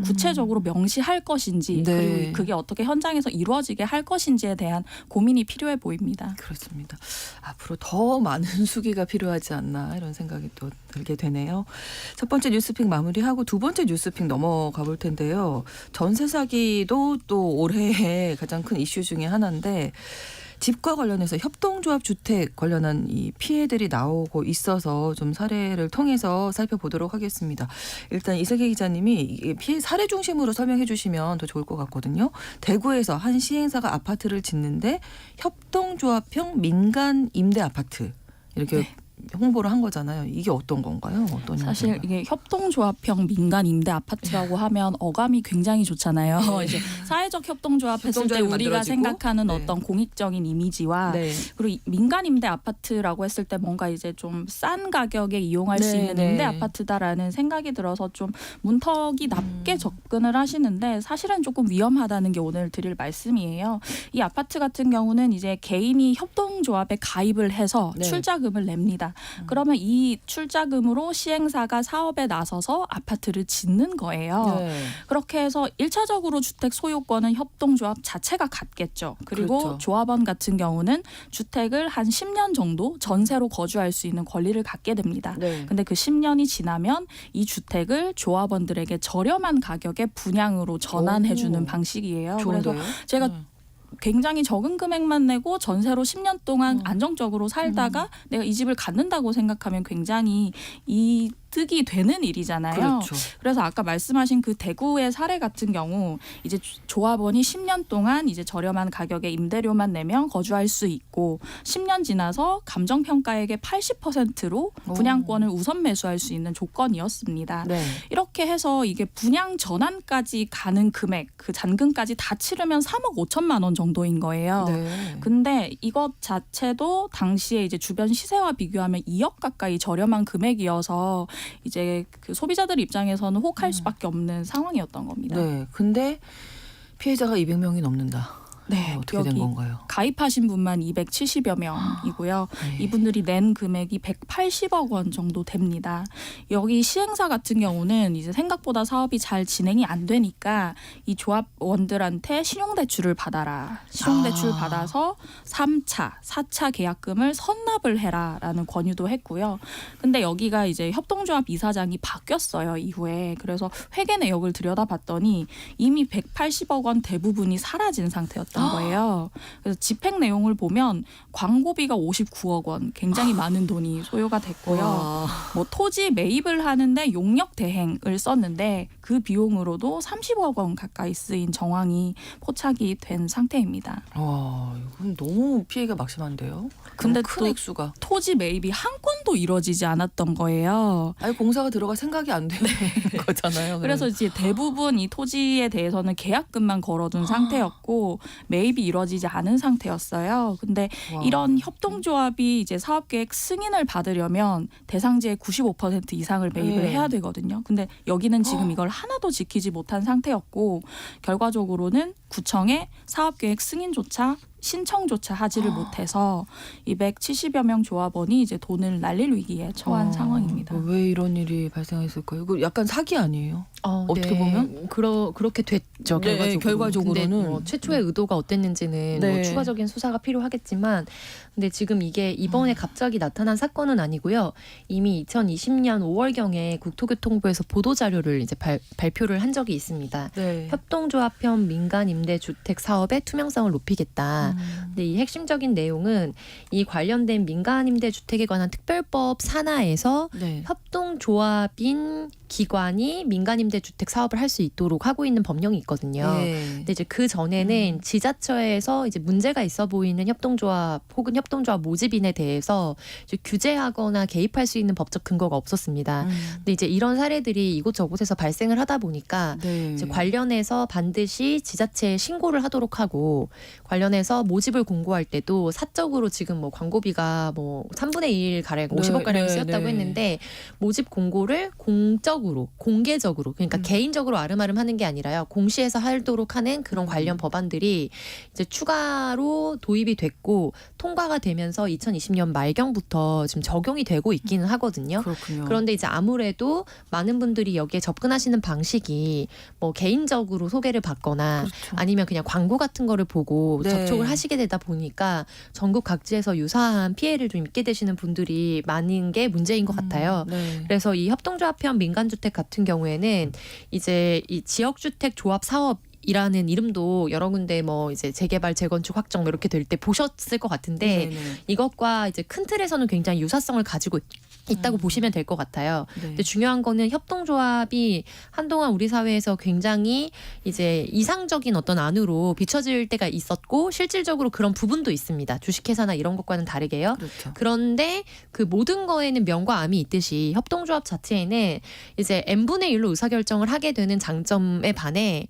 S2: 구체적으로 명시할 것인지
S1: 네.
S2: 그리고 그게 어떻게 현장에서 이루어지게 할 것인지에 대한 고민이 필요해 보입니다.
S1: 그렇습니다. 앞으로 더 많은 수기가 필요하지 않나 이런 생각이 또 들게 되네요. 첫 번째 뉴스픽 마무리하고 두 번째 뉴스픽 넘어가 볼 텐데요. 전세 사기도 또 올해의 가장 큰 이슈 중에 하나인데 집과 관련해서 협동조합 주택 관련한 이 피해들이 나오고 있어서 좀 사례를 통해서 살펴보도록 하겠습니다. 일단 이슬기 기자님이 이 피해 사례 중심으로 설명해 주시면 더 좋을 것 같거든요. 대구에서 한 시행사가 아파트를 짓는데 협동조합형 민간 임대 아파트 이렇게
S2: 네.
S1: 홍보를 한 거잖아요. 이게 어떤 건가요? 어떤
S2: 사실
S1: 형태인가요?
S2: 이게 협동조합형 민간 임대 아파트라고 하면 어감이 굉장히 좋잖아요. 이제 사회적 협동조합 했을 때
S1: 협동조합이
S2: 우리가
S1: 만들어지고,
S2: 생각하는
S1: 네.
S2: 어떤 공익적인 이미지와
S1: 네.
S2: 그리고 민간 임대 아파트라고 했을 때 뭔가 이제 좀 싼 가격에 이용할 수
S1: 네,
S2: 있는
S1: 네.
S2: 임대 아파트다라는 생각이 들어서 좀 문턱이 낮게 접근을 하시는데 사실은 조금 위험하다는 게 오늘 드릴 말씀이에요. 이 아파트 같은 경우는 이제 개인이 협동조합에 가입을 해서
S1: 네.
S2: 출자금을 냅니다. 그러면 이 출자금으로 시행사가 사업에 나서서 아파트를 짓는 거예요.
S1: 네.
S2: 그렇게 해서 1차적으로 주택 소유권은 협동조합 자체가 갖겠죠. 그리고
S1: 그렇죠.
S2: 조합원 같은 경우는 주택을 한 10년 정도 전세로 거주할 수 있는 권리를 갖게 됩니다.
S1: 네.
S2: 근데 그 10년이 지나면 이 주택을 조합원들에게 저렴한 가격에 분양으로 전환해주는
S1: 오.
S2: 방식이에요.
S1: 좋은데요?
S2: 그래서 제가 굉장히 적은 금액만 내고 전세로 10년 동안 안정적으로 살다가 내가 이 집을 갖는다고 생각하면 굉장히 이득이 되는 일이잖아요.
S1: 그렇죠.
S2: 그래서 아까 말씀하신 그 대구의 사례 같은 경우 이제 조합원이 10년 동안 이제 저렴한 가격에 임대료만 내면 거주할 수 있고 10년 지나서 감정평가액의 80%로 분양권을 우선 매수할 수 있는 조건이었습니다.
S1: 네.
S2: 이렇게 해서 이게 분양 전환까지 가는 금액, 그 잔금까지 다 치르면 3억 5천만 원 정도인 거예요.
S1: 네.
S2: 근데 이것 자체도 당시에 이제 주변 시세와 비교하면 2억 가까이 저렴한 금액이어서 이제 그 소비자들 입장에서는 혹할 수밖에 없는 상황이었던 겁니다.
S1: 네. 근데 피해자가 200명이 넘는다.
S2: 네,
S1: 어떻게 된
S2: 여기
S1: 건가요?
S2: 가입하신 분만 270여 명이고요.
S1: 네.
S2: 이분들이 낸 금액이 180억 원 정도 됩니다. 여기 시행사 같은 경우는 이제 생각보다 사업이 잘 진행이 안 되니까 이 조합원들한테 신용대출을 받아라. 신용대출
S1: 아.
S2: 받아서 3차, 4차 계약금을 선납을 해라라는 권유도 했고요. 근데 여기가 이제 협동조합 이사장이 바뀌었어요, 이후에. 그래서 회계 내역을 들여다봤더니 이미 180억 원 대부분이 사라진 상태였던 거예요. 그래서 집행 내용을 보면 광고비가 59억 원, 굉장히 많은 돈이 소요가 됐고요.
S1: 와.
S2: 뭐 토지 매입을 하는데 용역 대행을 썼는데 그 비용으로도 30억 원 가까이 쓰인 정황이 포착이 된 상태입니다.
S1: 와, 이건 너무 피해가 막심한데요.
S2: 근데
S1: 너무 큰
S2: 또
S1: 액수가.
S2: 토지 매입이 한 건도 이루어지지 않았던 거예요.
S1: 아예 공사가 들어갈 생각이 안 되는 거잖아요.
S2: 그래서 이제 대부분 이 토지에 대해서는 계약금만 걸어둔 상태였고 매입이 이루어지지 않은 상태였어요. 근데
S1: 와.
S2: 이런 협동조합이 이제 사업계획 승인을 받으려면 대상지의 95% 이상을 매입을
S1: 네.
S2: 해야 되거든요. 근데 여기는 지금 이걸 하나도 지키지 못한 상태였고 결과적으로는 구청에 사업계획 승인조차 신청조차 하지를 못해서 270여 명 조합원이 이제 돈을 날릴 위기에 처한 상황입니다.
S1: 왜 이런 일이 발생했을까요? 이거 약간 사기 아니에요? 어떻게
S3: 네.
S1: 보면?
S3: 그렇게 됐죠.
S1: 네, 결과적으로는.
S3: 근데 뭐 최초의 의도가 어땠는지는
S1: 네.
S3: 뭐 추가적인 수사가 필요하겠지만, 근데 지금 이게 이번에 갑자기 나타난 사건은 아니고요. 이미 2020년 5월경에 국토교통부에서 보도 자료를 이제 발표를 한 적이 있습니다.
S1: 네.
S3: 협동조합형 민간 임대주택 사업의 투명성을 높이겠다. 근데 이 핵심적인 내용은 이 관련된 민간 임대주택에 관한 특별법 산하에서
S1: 네.
S3: 협동조합인 기관이 민간 임대주택 사업을 할 수 있도록 하고 있는 법령이 있거든요.
S1: 네.
S3: 근데 이제 그 전에는 지자체에서 이제 문제가 있어 보이는 협동조합 혹은 협동조합 모집인에 대해서 이제 규제하거나 개입할 수 있는 법적 근거가 없었습니다. 근데 이제 이런 사례들이 이곳저곳에서 발생을 하다 보니까
S1: 네.
S3: 이제 관련해서 반드시 지자체에 신고를 하도록 하고, 관련해서 모집을 공고할 때도 사적으로 지금 뭐 광고비가 뭐 3분의 1 가량 50억 가량이 쓰였다고 했는데 모집 공고를 공적으로 공개적으로, 그러니까 개인적으로 아름아름 하는 게 아니라요, 공시해서 하도록 하는 그런 관련 법안들이 이제 추가로 도입이 됐고 통과가 되면서 2020년 말경부터 지금 적용이 되고 있기는 하거든요.
S1: 그렇군요.
S3: 그런데 이제 아무래도 많은 분들이 여기에 접근하시는 방식이 뭐 개인적으로 소개를 받거나
S1: 그렇죠.
S3: 아니면 그냥 광고 같은 거를 보고
S1: 네.
S3: 접촉을 하시게 되다 보니까 전국 각지에서 유사한 피해를 좀 입게 되시는 분들이 많은 게 문제인 것 같아요.
S1: 네.
S3: 그래서 이 협동조합형 민간주택 같은 경우에는 이제 이 지역주택 조합 사업 이라는 이름도 여러 군데 뭐 이제 재개발, 재건축, 확정 뭐 이렇게 될 때 보셨을 것 같은데,
S1: 네네.
S3: 이것과 이제 큰 틀에서는 굉장히 유사성을 가지고 있다고 보시면 될 것 같아요.
S1: 네.
S3: 근데 중요한 거는 협동조합이 한동안 우리 사회에서 굉장히 이제 이상적인 어떤 안으로 비춰질 때가 있었고 실질적으로 그런 부분도 있습니다. 주식회사나 이런 것과는 다르게요.
S1: 그렇죠.
S3: 그런데 그 모든 거에는 명과 암이 있듯이 협동조합 자체에는 이제 n분의 1로 의사결정을 하게 되는 장점에 반해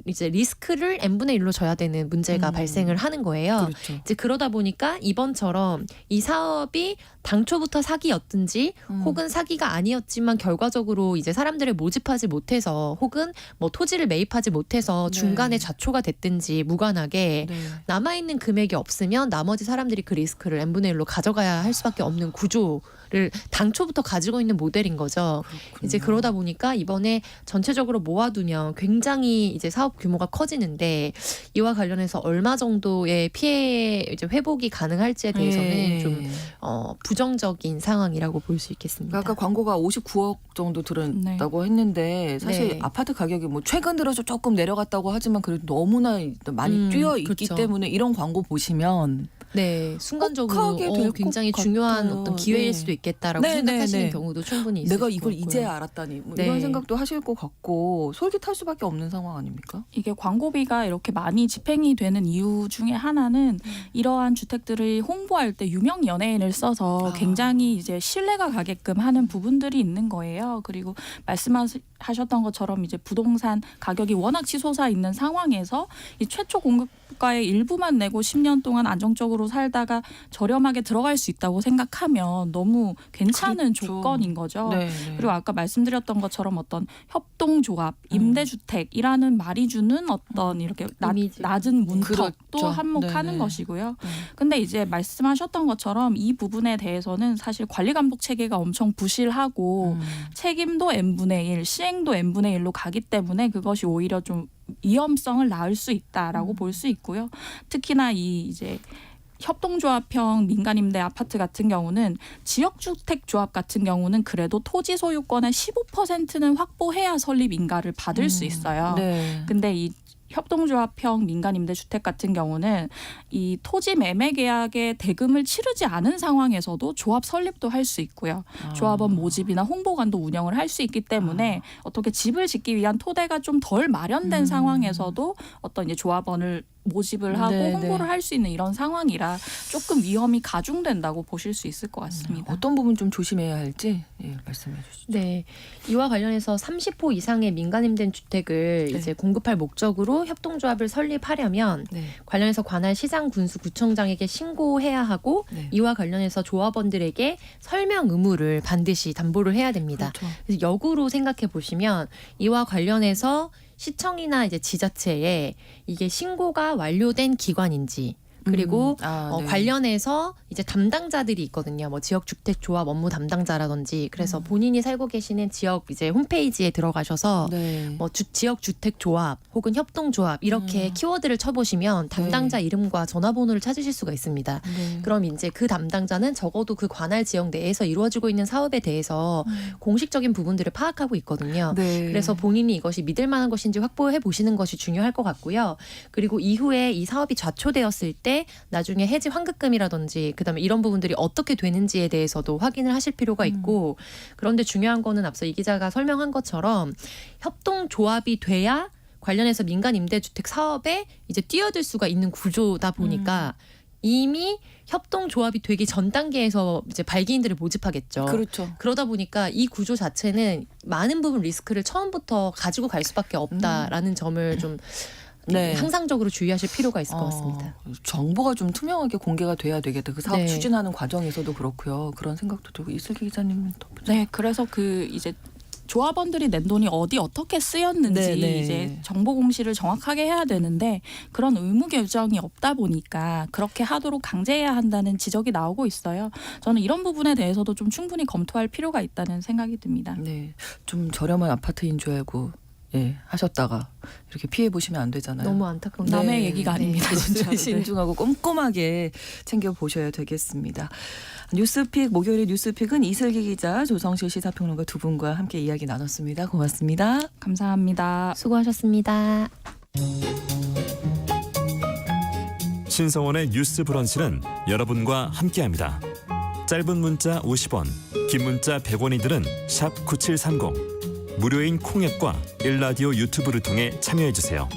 S3: 이제 리스크를 n분의 1로 져야 되는 문제가 발생을 하는 거예요.
S1: 그렇죠.
S3: 이제 그러다 보니까 이번처럼 이 사업이 당초부터 사기였든지 혹은 사기가 아니었지만 결과적으로 이제 사람들을 모집하지 못해서 혹은 뭐 토지를 매입하지 못해서
S1: 네.
S3: 중간에 좌초가 됐든지 무관하게
S1: 네.
S3: 남아있는 금액이 없으면 나머지 사람들이 그 리스크를 n분의 1로 가져가야 할 수밖에 없는 구조를 당초부터 가지고 있는 모델인 거죠.
S1: 그렇군요.
S3: 이제 그러다 보니까 이번에 전체적으로 모아두면 굉장히 이제 사업 규모가 커지는데 이와 관련해서 얼마 정도의 피해 이제 회복이 가능할지에 대해서는
S1: 네.
S3: 좀 부정적인 상황이라고 볼 수 있겠습니다.
S1: 아까 광고가 59억 정도 들었다고 했는데 사실
S3: 네.
S1: 아파트 가격이 뭐 최근 들어서 조금 내려갔다고 하지만 그래도 너무나 많이 뛰어 있기
S3: 그렇죠.
S1: 때문에 이런 광고 보시면
S3: 네, 순간적으로
S1: 혹하게 될
S3: 굉장히
S1: 것
S3: 중요한
S1: 같아요.
S3: 어떤 기회일
S1: 네.
S3: 수도 있겠다라고
S1: 네,
S3: 생각하시는
S1: 네, 네.
S3: 경우도 충분히 있을
S1: 내가
S3: 것
S1: 이걸
S3: 같고요.
S1: 이제 알았다니 뭐
S3: 네.
S1: 이런 생각도 하실 것 같고 솔깃할 수밖에 없는 상황 아닙니까?
S2: 이게 광고비가 이렇게 많이 집행이 되는 이유 중에 하나는 이러한 주택들을 홍보할 때 유명 연예인을 써서 굉장히 이제 신뢰가 가게끔 하는 부분들이 있는 거예요. 그리고 말씀하셨던 것처럼 이제 부동산 가격이 워낙 치솟아 있는 상황에서 이 최초 공급가의 일부만 내고 10년 동안 안정적으로 집으로 살다가 저렴하게 들어갈 수 있다고 생각하면 너무 괜찮은
S1: 그렇죠.
S2: 조건인 거죠.
S1: 네.
S2: 그리고 아까 말씀드렸던 것처럼 어떤 협동조합, 임대주택이라는 말이 주는 어떤 이렇게
S3: 이미지.
S2: 낮은 문턱도
S1: 그렇죠.
S2: 한몫하는
S1: 네네.
S2: 것이고요.
S1: 네.
S2: 근데 이제 말씀하셨던 것처럼 이 부분에 대해서는 사실 관리 감독 체계가 엄청 부실하고 책임도 n분의 1, 시행도 n분의 1로 가기 때문에 그것이 오히려 좀 위험성을 낳을 수 있다라고 볼 수 있고요. 특히나 이 이제 협동조합형 민간임대 아파트 같은 경우는 지역주택조합 같은 경우는 그래도 토지 소유권의 15%는 확보해야 설립 인가를 받을 수 있어요.
S1: 네.
S2: 근데 이 협동조합형 민간임대주택 같은 경우는 이 토지 매매 계약에 대금을 치르지 않은 상황에서도 조합 설립도 할 수 있고요. 조합원 모집이나 홍보관도 운영을 할 수 있기 때문에 어떻게 집을 짓기 위한 토대가 좀 덜 마련된 상황에서도 어떤 이제 조합원을 모집을 하고
S1: 네,
S2: 홍보를
S1: 네.
S2: 할 수 있는 이런 상황이라 조금 위험이 가중된다고 보실 수 있을 것 같습니다.
S1: 어떤 부분 좀 조심해야 할지 말씀해 주시죠.
S3: 네, 이와 관련해서 30호 이상의 민간임대 주택을
S1: 네.
S3: 이제 공급할 목적으로 협동조합을 설립하려면
S1: 네.
S3: 관련해서 관할 시장 군수 구청장에게 신고해야 하고
S1: 네.
S3: 이와 관련해서 조합원들에게 설명 의무를 반드시 담보를 해야 됩니다.
S1: 그렇죠.
S3: 그래서 역으로 생각해 보시면 이와 관련해서 시청이나 이제 지자체에 이게 신고가 완료된 기관인지 그리고
S1: 네.
S3: 관련해서 이제 담당자들이 있거든요. 뭐 지역주택조합 업무 담당자라든지 그래서 본인이 살고 계시는 지역 이제 홈페이지에 들어가셔서
S1: 네.
S3: 뭐 지역주택조합 혹은 협동조합 이렇게 키워드를 쳐보시면 담당자 이름과 전화번호를 찾으실 수가 있습니다.
S1: 네.
S3: 그럼 이제 그 담당자는 적어도 그 관할 지역 내에서 이루어지고 있는 사업에 대해서 공식적인 부분들을 파악하고 있거든요.
S1: 네.
S3: 그래서 본인이 이것이 믿을 만한 것인지 확보해 보시는 것이 중요할 것 같고요. 그리고 이후에 이 사업이 좌초되었을 때 나중에 해지 환급금이라든지 그다음에 이런 부분들이 어떻게 되는지에 대해서도 확인을 하실 필요가 있고 그런데 중요한 거는 앞서 이 기자가 설명한 것처럼 협동조합이 돼야 관련해서 민간 임대주택 사업에 이제 뛰어들 수가 있는 구조다 보니까 이미 협동조합이 되기 전 단계에서 이제 발기인들을 모집하겠죠.
S1: 그렇죠.
S3: 그러다 보니까 이 구조 자체는 많은 부분 리스크를 처음부터 가지고 갈 수밖에 없다라는 점을 좀
S1: 네.
S3: 항상적으로 주의하실 필요가 있을 것 같습니다.
S1: 정보가 좀 투명하게 공개가 돼야 되겠다. 그 사업
S3: 네.
S1: 추진하는 과정에서도 그렇고요. 그런 생각도 들고 이슬기 기자님은 또
S2: 네, 그래서 그 이제 조합원들이 낸 돈이 어디 어떻게 쓰였는지
S1: 네, 네.
S2: 이제 정보 공시를 정확하게 해야 되는데 그런 의무 규정이 없다 보니까 그렇게 하도록 강제해야 한다는 지적이 나오고 있어요. 저는 이런 부분에 대해서도 좀 충분히 검토할 필요가 있다는 생각이 듭니다.
S1: 네, 좀 저렴한 아파트인 줄 알고 하셨다가 이렇게 피해 보시면 안 되잖아요.
S3: 너무 안타까운
S2: 남의 얘기가 아닙니다, 진짜. 네.
S1: 신중하고 꼼꼼하게 챙겨 보셔야 되겠습니다. 뉴스픽 목요일의 뉴스픽은 이슬기 기자, 조성실 시사평론가 두 분과 함께 이야기 나눴습니다. 고맙습니다.
S2: 감사합니다.
S3: 수고하셨습니다.
S6: 신성원의 뉴스 브런치는 여러분과 함께합니다. 짧은 문자 50원, 긴 문자 100원이들은 샵 9730. 무료인 콩앱과 일라디오 유튜브를 통해 참여해주세요.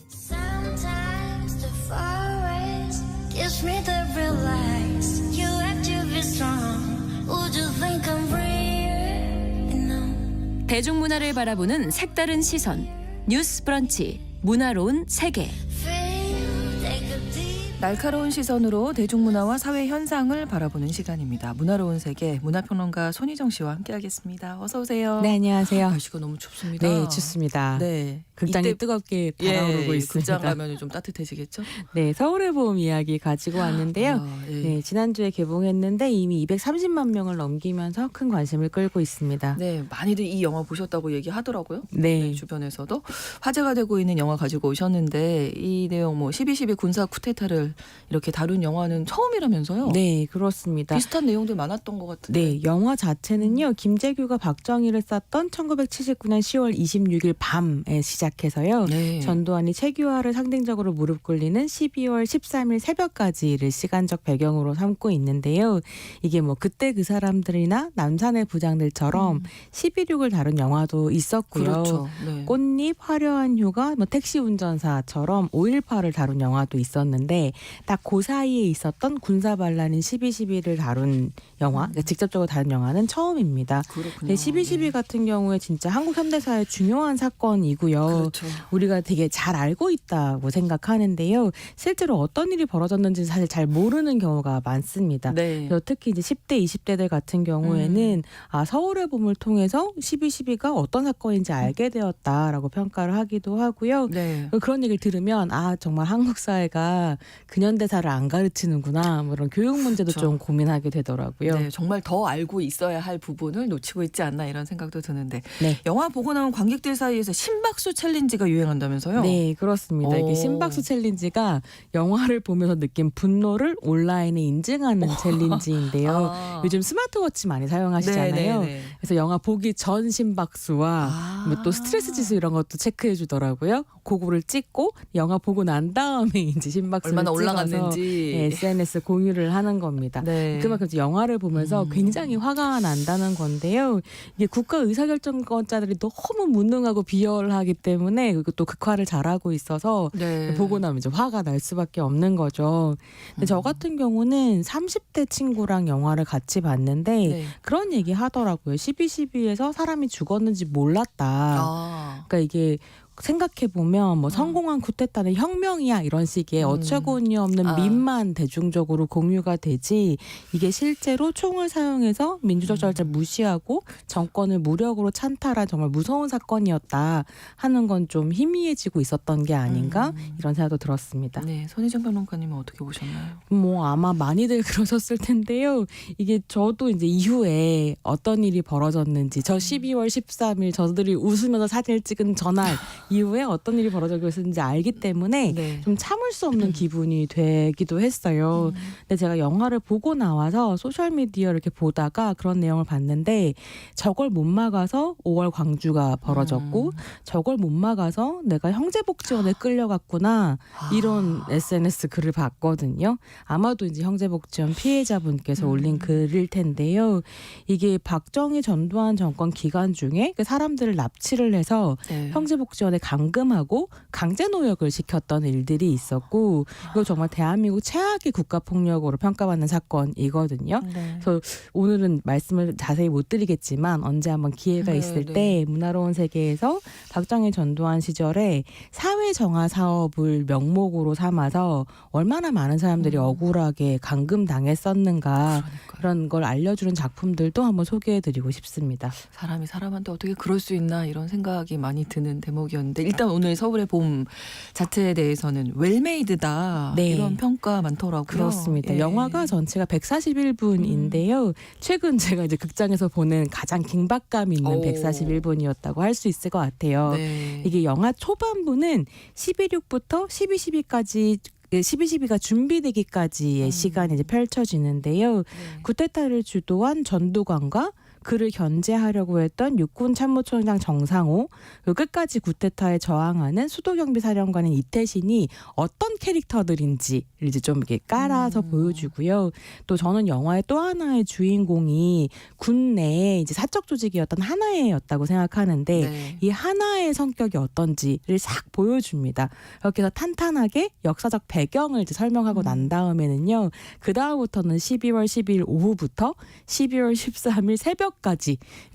S7: Sometimes the forest gives me the realize you have to be strong. Would you think I'm real? No.
S5: 대중문화를 바라보는 색다른 시선 뉴스 브런치 문화로운 세계.
S7: Feel, take a deep
S1: 날카로운 시선으로 대중문화와 사회 현상을 바라보는 시간입니다. 문화로운 세계 문화평론가 손희정 씨와 함께하겠습니다. 어서 오세요.
S8: 네, 안녕하세요.
S1: 날씨가 너무 춥습니다.
S8: 네, 춥습니다.
S1: 네,
S8: 극장이
S1: 이때
S8: 뜨겁게 달아오르고 있습니다.
S1: 극장 가면 좀 따뜻해지겠죠?
S8: 네, 서울의 봄 이야기 가지고 왔는데요.
S1: 아, 예.
S8: 네, 지난주에 개봉했는데 이미 230만 명을 넘기면서 큰 관심을 끌고 있습니다.
S1: 네, 많이들 이 영화 보셨다고 얘기하더라고요.
S8: 네.
S1: 주변에서도 화제가 되고 있는 영화 가지고 오셨는데 이 내용 12.12 군사 쿠데타를 이렇게 다룬 영화는 처음이라면서요?
S8: 네, 그렇습니다.
S1: 비슷한 내용들 많았던 것 같은데.
S8: 네, 영화 자체는요. 김재규가 박정희를 쐈던 1979년 10월 26일 밤에 시작해서요.
S1: 네.
S8: 전두환이 최규하를 상징적으로 무릎 꿇리는 12월 13일 새벽까지를 시간적 배경으로 삼고 있는데요. 이게 그때 그 사람들이나 남산의 부장들처럼 11.6을 다룬 영화도 있었고요.
S1: 그렇죠. 네.
S8: 꽃잎, 화려한 휴가, 택시 운전사처럼 5.18을 다룬 영화도 있었는데 딱 그 사이에 있었던 군사 반란인 12.12를 다룬 영화, 그러니까 직접적으로 다룬 영화는 처음입니다.
S1: 그렇군요.
S8: 근데 12.12 같은 경우에 진짜 한국 현대사의 중요한 사건이고요.
S1: 그렇죠.
S8: 우리가 되게 잘 알고 있다고 생각하는데요. 실제로 어떤 일이 벌어졌는지 사실 잘 모르는 경우가 많습니다.
S1: 네.
S8: 그래서 특히 이제 10대, 20대들 같은 경우에는 서울의 봄을 통해서 12.12가 어떤 사건인지 알게 되었다라고 평가를 하기도 하고요.
S1: 네.
S8: 그런 얘기를 들으면 정말 한국 사회가 근현대사를 안 가르치는구나, 뭐 이런 교육 문제도
S1: 그렇죠.
S8: 좀 고민하게 되더라고요.
S1: 네, 정말 더 알고 있어야 할 부분을 놓치고 있지 않나 이런 생각도 드는데
S8: 네.
S1: 영화 보고 나온 관객들 사이에서 심박수 챌린지가 유행한다면서요?
S8: 네, 그렇습니다. 이게
S1: 오.
S8: 심박수 챌린지가 영화를 보면서 느낀 분노를 온라인에 인증하는 챌린지인데요.
S1: 아.
S8: 요즘 스마트워치 많이 사용하시잖아요.
S1: 네, 네, 네.
S8: 그래서 영화 보기 전 심박수와 뭐또 스트레스 지수 이런 것도 체크해 주더라고요. 그거를 찍고 영화 보고 난 다음에 이제 심박수를
S1: 얼마나
S8: 찍어서
S1: 올라갔는지.
S8: SNS 공유를 하는 겁니다.
S1: 네.
S8: 그만큼 이제 영화를 보면서 굉장히 화가 난다는 건데요. 이게 국가 의사결정권자들이 너무 무능하고 비열하기 때문에, 그리고 또 극화를 잘하고 있어서
S1: 네.
S8: 보고 나면 이제 화가 날 수밖에 없는 거죠. 근데 저 같은 경우는 30대 친구랑 영화를 같이 봤는데
S1: 네.
S8: 그런 얘기 하더라고요. 12.12에서 사람이 죽었는지 몰랐다. 그러니까 이게 생각해 보면 뭐 성공한 쿠데타는 혁명이야 이런 식의 어처구니 없는 밈만 대중적으로 공유가 되지, 이게 실제로 총을 사용해서 민주적 절차를 무시하고 정권을 무력으로 찬탈한 정말 무서운 사건이었다 하는 건 좀 희미해지고 있었던 게 아닌가 이런 생각도 들었습니다.
S1: 네, 손희정 평론가님은 어떻게 보셨나요?
S8: 뭐 아마 많이들 그러셨을 텐데요. 이게 저도 이제 이후에 어떤 일이 벌어졌는지, 저 12월 13일 저들이 웃으면서 사진을 찍은 전날 이후에 어떤 일이 벌어졌는지 알기 때문에
S1: 네.
S8: 좀 참을 수 없는 기분이 되기도 했어요. 근데 제가 영화를 보고 나와서 소셜미디어 이렇게 보다가 그런 내용을 봤는데, 저걸 못 막아서 5월 광주가 벌어졌고 저걸 못 막아서 내가 형제복지원에 끌려갔구나, 이런 SNS 글을 봤거든요. 아마도 이제 형제복지원 피해자분께서 올린 글일 텐데요. 이게 박정희 전두환 정권 기간 중에 그 사람들을 납치를 해서
S1: 네.
S8: 형제복지원에 감금하고 강제노역을 시켰던 일들이 있었고, 이거 정말 대한민국 최악의 국가폭력으로 평가받는 사건이거든요.
S1: 네.
S8: 그래서 오늘은 말씀을 자세히 못 드리겠지만 언제 한번 기회가
S1: 네,
S8: 있을
S1: 네.
S8: 때 문화로운 세계에서 박정희 전두환 시절에 사회정화 사업을 명목으로 삼아서 얼마나 많은 사람들이 억울하게 감금당했었는가,
S1: 그러니까요.
S8: 그런 걸 알려주는 작품들도 한번 소개해드리고 싶습니다.
S1: 사람이 사람한테 어떻게 그럴 수 있나 이런 생각이 많이 드는 대목이었는데, 일단 오늘 서울의 봄 자체에 대해서는 웰메이드다
S8: 네.
S1: 이런 평가 많더라고요.
S8: 그렇습니다.
S1: 예.
S8: 영화가 전체가 141분인데요. 최근 제가 이제 극장에서 보는 가장 긴박감 있는
S1: 오.
S8: 141분이었다고 할 수 있을 것 같아요.
S1: 네.
S8: 이게 영화 초반부는 12.6부터 12.12까지 12.12가 준비되기까지의 시간이 이제 펼쳐지는데요.
S1: 네.
S8: 쿠데타를 주도한 전두광과 그를 견제하려고 했던 육군 참모총장 정상호, 그리고 끝까지 쿠데타에 저항하는 수도경비사령관인 이태신이 어떤 캐릭터들인지를 이제 좀 이렇게 깔아서 보여주고요. 또 저는 영화의 또 하나의 주인공이 군 내에 이제 사적 조직이었던 하나회였다고 생각하는데,
S1: 네.
S8: 이 하나의 성격이 어떤지를 싹 보여줍니다. 이렇게 해서 탄탄하게 역사적 배경을 이제 설명하고 난 다음에는요, 그 다음부터는 12월 12일 오후부터 12월 13일 새벽까지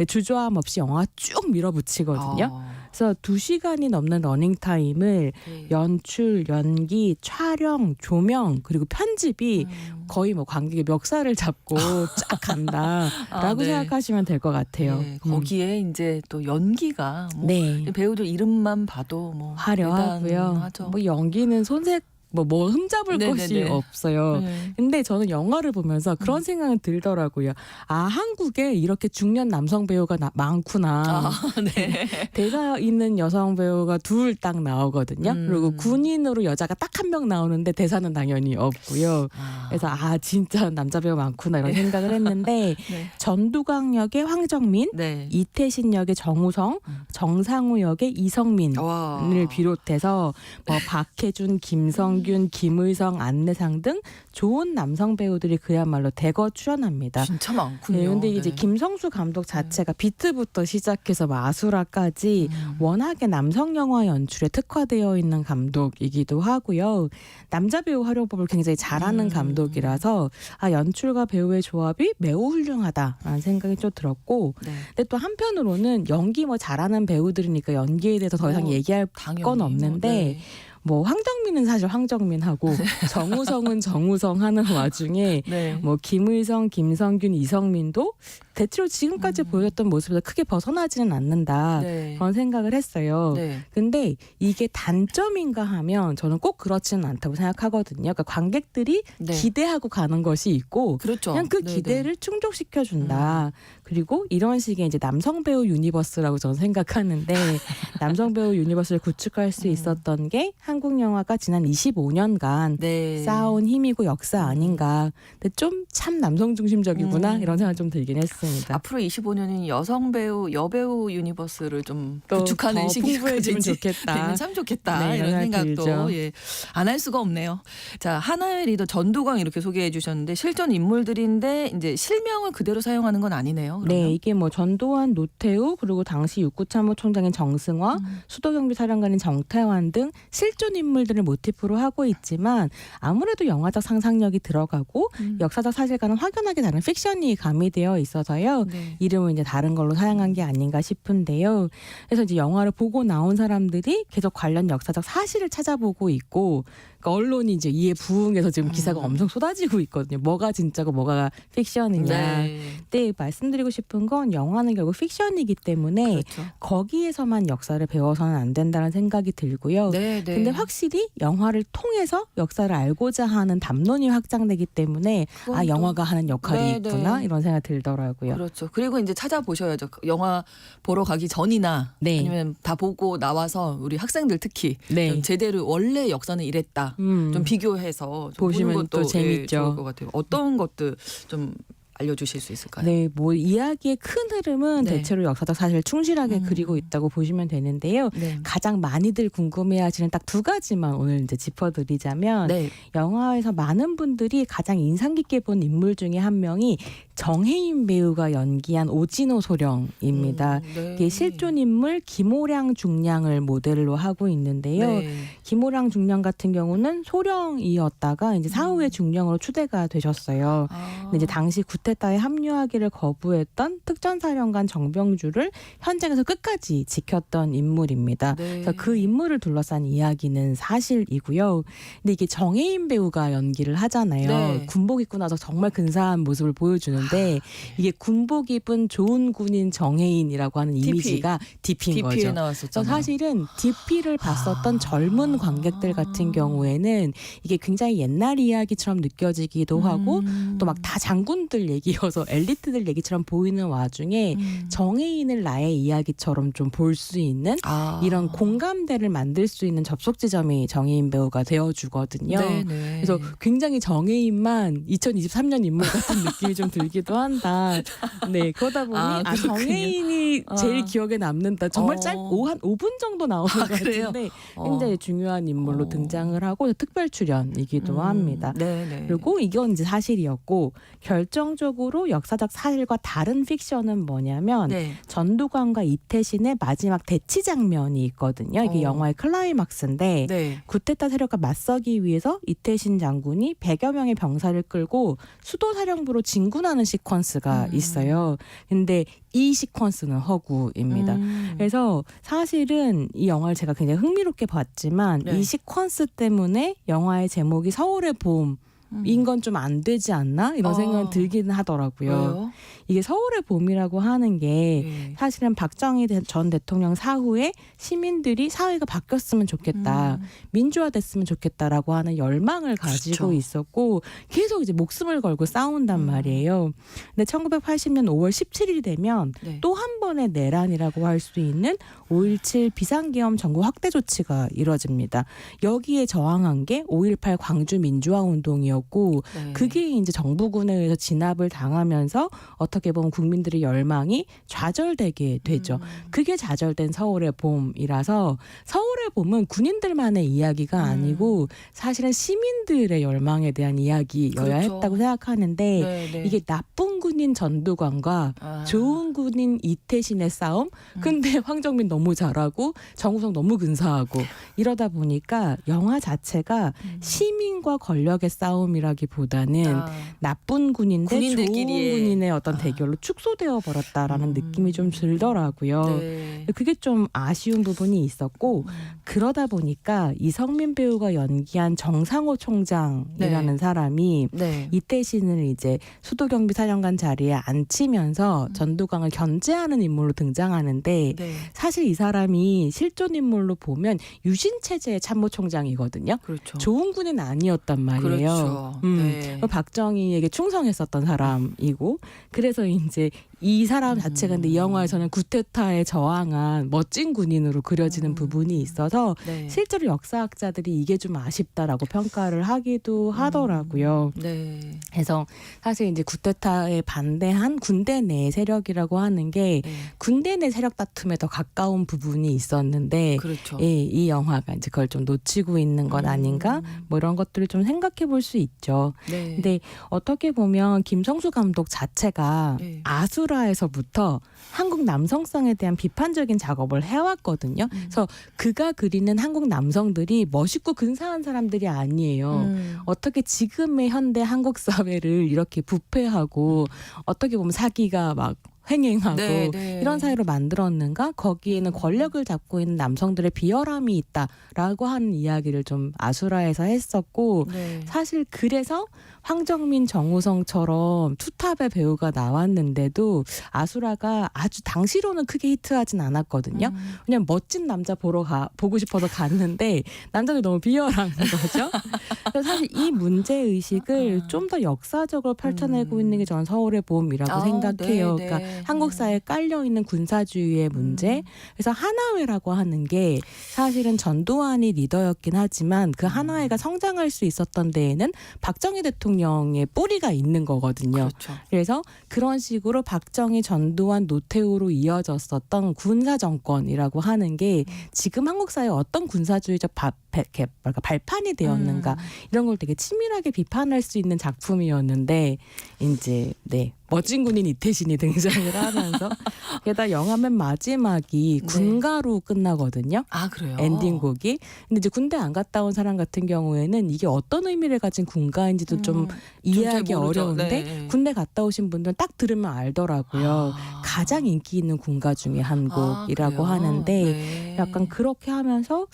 S8: 주저함 없이 영화 쭉 밀어붙이거든요. 그래서 2시간이 넘는 러닝타임을
S1: 네.
S8: 연출, 연기, 촬영, 조명, 그리고 편집이 거의 뭐 관객의 멱살을 잡고 쫙 간다라고
S1: 네.
S8: 생각하시면 될 것 같아요.
S1: 네, 거기에 이제 또 연기가 뭐
S8: 네.
S1: 배우들 이름만 봐도 뭐
S8: 화려하고요.
S1: 대단하죠.
S8: 뭐 연기는 손색 뭐 흠잡을
S1: 네네네.
S8: 것이 없어요.
S1: 네.
S8: 근데 저는 영화를 보면서 그런 생각은 들더라고요. 한국에 이렇게 중년 남성 배우가 많구나.
S1: 네.
S8: 대사 있는 여성 배우가 둘 딱 나오거든요. 그리고 군인으로 여자가 딱 한 명 나오는데 대사는 당연히 없고요. 그래서 진짜 남자 배우 많구나 이런 생각을 했는데
S1: 네.
S8: 전두광 역의 황정민,
S1: 네.
S8: 이태신 역의 정우성, 정상우 역의 이성민을
S1: 와.
S8: 비롯해서 뭐 박해준, 김성기, 김성균, 김의성, 안내상 등 좋은 남성 배우들이 그야말로 대거 출연합니다.
S1: 진짜 많군요.
S8: 네, 근데 이제
S1: 네.
S8: 김성수 감독 자체가 비트부터 시작해서 마수라까지 워낙에 남성 영화 연출에 특화되어 있는 감독이기도 하고요. 남자 배우 활용법을 굉장히 잘하는 감독이라서 연출과 배우의 조합이 매우 훌륭하다라는 생각이 좀 들었고,
S1: 네.
S8: 근데 또 한편으로는 연기 뭐 잘하는 배우들이니까 연기에 대해서 더 이상 얘기할
S1: 당연히.
S8: 건 없는데
S1: 네.
S8: 뭐 황정민은 사실 황정민하고 정우성은 정우성 하는 와중에
S1: 네.
S8: 뭐 김의성, 김성균, 이성민도 대체로 지금까지 보여줬던 모습에서 크게 벗어나지는 않는다.
S1: 네.
S8: 그런 생각을 했어요.
S1: 네.
S8: 근데 이게 단점인가 하면 저는 꼭 그렇지는 않다고 생각하거든요. 그러니까 관객들이
S1: 네.
S8: 기대하고 가는 것이 있고
S1: 그렇죠.
S8: 그냥 그
S1: 네,
S8: 기대를 충족시켜 준다. 그리고 이런 식의 이제 남성 배우 유니버스라고 저는 생각하는데 남성 배우 유니버스를 구축할 수 있었던 게 한국 영화가 지난 25년간
S1: 네.
S8: 쌓아온 힘이고 역사 아닌가. 근데 좀 참 남성 중심적이구나 이런 생각 좀 들긴 했습니다.
S1: 앞으로 25년인 여성 배우, 여배우 유니버스를 좀
S8: 또
S1: 구축하는
S8: 더
S1: 시기가
S8: 풍부해지면
S1: 되지.
S8: 좋겠다.
S1: 되면 참 좋겠다.
S8: 네,
S1: 이런
S8: 이런 생각
S1: 생각도
S8: 들죠.
S1: 안 할 수가 없네요. 자, 하나의 리더 전두광 이렇게 소개해 주셨는데 실존 인물들인데 이제 실명을 그대로 사용하는 건 아니네요. 그러면?
S8: 네, 이게 뭐 전두환, 노태우 그리고 당시 육구참모총장인 정승화, 수도경비사령관인 정태환 등 실존 인물들을 모티프로 하고 있지만 아무래도 영화적 상상력이 들어가고 역사적 사실과는 확연하게 다른 픽션이 가미되어 있어서요.
S1: 네.
S8: 이름을 이제 다른 걸로 사용한 게 아닌가 싶은데요. 그래서 이제 영화를 보고 나온 사람들이 계속 관련 역사적 사실을 찾아보고 있고, 그러니까 언론이 이제 이에 부응해서 지금 기사가 엄청 쏟아지고 있거든요. 뭐가 진짜고 뭐가 픽션이냐.
S1: 네.
S8: 근데 말씀드리고 싶은 건 영화는 결국 픽션이기 때문에
S1: 그렇죠.
S8: 거기에서만 역사를 배워서는 안 된다는 생각이 들고요.
S1: 네, 네.
S8: 근데 확실히 영화를 통해서 역사를 알고자 하는 담론이 확장되기 때문에
S1: 그건 또-
S8: 영화가 하는 역할이
S1: 네,
S8: 있구나
S1: 네.
S8: 이런 생각이 들더라고요.
S1: 그렇죠. 그리고 이제 찾아보셔야죠. 영화 보러 가기 전이나
S8: 네.
S1: 아니면 다 보고 나와서 우리 학생들 특히
S8: 네.
S1: 좀 제대로 원래 역사는 이랬다. 좀 비교해서 좀
S8: 보시면
S1: 보는 것도
S8: 또 재밌죠.
S1: 좋을 것 같아요. 어떤 것들 좀 알려주실 수 있을까요?
S8: 네, 뭐 이야기의 큰 흐름은
S1: 네.
S8: 대체로 역사적 사실을 충실하게 그리고 있다고 보시면 되는데요.
S1: 네.
S8: 가장 많이들 궁금해하시는 딱 두 가지만 오늘 이제 짚어드리자면
S1: 네.
S8: 영화에서 많은 분들이 가장 인상 깊게 본 인물 중에 한 명이 정혜인 배우가 연기한 오진호 소령입니다.
S1: 네.
S8: 이게 실존 인물 김오량 중량을 모델로 하고 있는데요.
S1: 네.
S8: 김오량 중량 같은 경우는 소령이었다가 이제 사후에 중령으로 추대가 되셨어요. 근데 이제 당시 구테타에 합류하기를 거부했던 특전사령관 정병주를 현장에서 끝까지 지켰던 인물입니다.
S1: 네.
S8: 그래서 그 인물을 둘러싼 이야기는 사실이고요. 근데 이게 정혜인 배우가 연기를 하잖아요.
S1: 네.
S8: 군복 입고 나서 정말 근사한 모습을 보여주는데 이게 군복 입은 좋은 군인 정혜인이라고 하는
S1: DP.
S8: 이미지가 DP인
S1: DP에
S8: 거죠.
S1: 나왔었잖아요.
S8: 사실은 DP를 봤었던 젊은 관객들 같은 경우에는 이게 굉장히 옛날 이야기처럼 느껴지기도 하고 또 막 다 장군들 얘기여서 엘리트들 얘기처럼 보이는 와중에 정혜인을 나의 이야기처럼 좀 볼 수 있는 이런 공감대를 만들 수 있는 접속 지점이 정혜인 배우가 되어주거든요.
S1: 네.
S8: 그래서 굉장히 정혜인만 2023년 인물 같은 느낌이 좀 들기도 한다. 네, 그러다 보니
S1: 그렇군요.
S8: 정혜인이 제일 기억에 남는다. 정말 한 5분 정도 나오는 것
S1: 그래요?
S8: 같은데 굉장히 중요한 인물로 등장을 하고 특별 출연이기도 합니다.
S1: 네.
S8: 그리고 이건 이제 사실이었고 결정적으로 역사적 사실과 다른 픽션은 뭐냐면
S1: 네.
S8: 전두광과 이태신의 마지막 대치 장면이 있거든요. 이게 영화의 클라이막스인데
S1: 네.
S8: 구테타 세력과 맞서기 위해서 이태신 장군이 100여 명의 병사를 끌고 수도 사령부로 진군하는 시퀀스가 있어요. 근데 이 시퀀스는 허구입니다. 그래서 사실은 이 영화를 제가 굉장히 흥미롭게 봤지만
S1: 네.
S8: 이 시퀀스 때문에 영화의 제목이 서울의 봄 인 건 좀 안 되지 않나 이런 생각이 들기는 하더라고요.
S1: 왜요?
S8: 이게 서울의 봄이라고 하는 게
S1: 네.
S8: 사실은 박정희 전 대통령 사후에 시민들이 사회가 바뀌었으면 좋겠다, 민주화됐으면 좋겠다라고 하는 열망을 가지고
S1: 그렇죠.
S8: 있었고 계속 이제 목숨을 걸고 싸운단 말이에요. 근데 1980년 5월 17일이 되면
S1: 네.
S8: 또 한 번의 내란이라고 할 수 있는 5.17 비상계엄 전국 확대 조치가 이뤄집니다. 여기에 저항한 게 5.18 광주 민주화 운동이었고 내렸고
S1: 네.
S8: 그게 이제 정부군에 의해서 진압을 당하면서 어떻게 보면 국민들의 열망이 좌절되게 되죠. 그게 좌절된 서울의 봄이라서 서울의 봄은 군인들만의 이야기가 아니고 사실은 시민들의 열망에 대한 이야기여야
S1: 그렇죠.
S8: 했다고 생각하는데
S1: 네, 네.
S8: 이게 나쁜 군인 전두광과 좋은 군인 이태신의 싸움. 근데 황정민 너무 잘하고 정우성 너무 근사하고 이러다 보니까 영화 자체가 시민과 권력의 싸움이라기보다는 나쁜 군인데 좋은
S1: 군인들끼리의.
S8: 군인의 어떤 대결로 축소되어 버렸다라는 느낌이 좀 들더라고요.
S1: 네.
S8: 그게 좀 아쉬운 부분이 있었고 그러다 보니까 이성민 배우가 연기한 정상호 총장이라는 사람이
S1: 네.
S8: 이태신을 이제 수도경비사령관 자리에 앉히면서 전두광을 견제하는 인물로 등장하는데
S1: 네.
S8: 사실 이 사람이 실존 인물로 보면 유신 체제의 참모총장이거든요.
S1: 그렇죠.
S8: 좋은 군인 아니었단 말이에요.
S1: 그렇죠. 네.
S8: 박정희에게 충성했었던 사람이고 그래서 이제 이 사람 자체가 근데 이 영화에서는 구테타에 저항한 멋진 군인으로 그려지는 부분이 있어서
S1: 네.
S8: 실제로 역사학자들이 이게 좀 아쉽다라고 평가를 하기도 하더라고요.
S1: 네.
S8: 그래서 사실 이제 구테타에 반대한 군대 내 세력이라고 하는 게
S1: 네.
S8: 군대 내 세력 다툼에 더 가까운 부분이 있었는데
S1: 그렇죠.
S8: 예, 이 영화가 이제 그걸 좀 놓치고 있는 것 아닌가 뭐 이런 것들을 좀 생각해 볼 수 있죠.
S1: 네.
S8: 근데 어떻게 보면 김성수 감독 자체가
S1: 네.
S8: 아수라에서부터 한국 남성성에 대한 비판적인 작업을 해왔거든요. 그래서 그가 그리는 한국 남성들이 멋있고 근사한 사람들이 아니에요. 어떻게 지금의 현대 한국 사회를 이렇게 부패하고 어떻게 보면 사기가 막 횡행하고
S1: 네, 네.
S8: 이런 사회로 만들었는가? 거기에는 권력을 잡고 있는 남성들의 비열함이 있다라고 하는 이야기를 좀 아수라에서 했었고
S1: 네.
S8: 사실 그래서 황정민, 정우성처럼 투탑의 배우가 나왔는데도 아수라가 아주 당시로는 크게 히트하진 않았거든요. 그냥 멋진 남자 보고 싶어서 갔는데 남자들 너무 비열한 거죠. 그래서 사실 이 문제 의식을 좀 더 역사적으로 펼쳐내고 있는 게 저는 서울의 봄이라고 생각해요.
S1: 네, 네.
S8: 그러니까 한국 사회에 깔려 있는 군사주의의 문제. 그래서 하나회라고 하는 게 사실은 전두환이 리더였긴 하지만 그 하나회가 성장할 수 있었던 데에는 박정희 대통령의 뿌리가 있는 거거든요.
S1: 그렇죠.
S8: 그래서 그런 식으로 박정희, 전두환, 노태우로 이어졌었던 군사 정권이라고 하는 게 지금 한국 사회에 어떤 군사주의적 발판이 되었는가 이런 걸 되게 치밀하게 비판할 수 있는 작품이었는데 이제 멋진 군인 이태신이 등장을 하면서 게다가 영화 맨 마지막이 군가로 끝나거든요.
S1: 아, 그래요?
S8: 엔딩곡이. 근데 이제 군대 안 갔다 온 사람 같은 경우에는 이게 어떤 의미를 가진 군가인지도 좀 이해하기
S1: 모르죠.
S8: 어려운데
S1: 네.
S8: 군대 갔다 오신 분들은 딱 들으면 알더라고요. 가장 인기 있는 군가 중에 한 곡이라고
S1: 그래요?
S8: 하는데
S1: 네.
S8: 약간 그렇게 하면서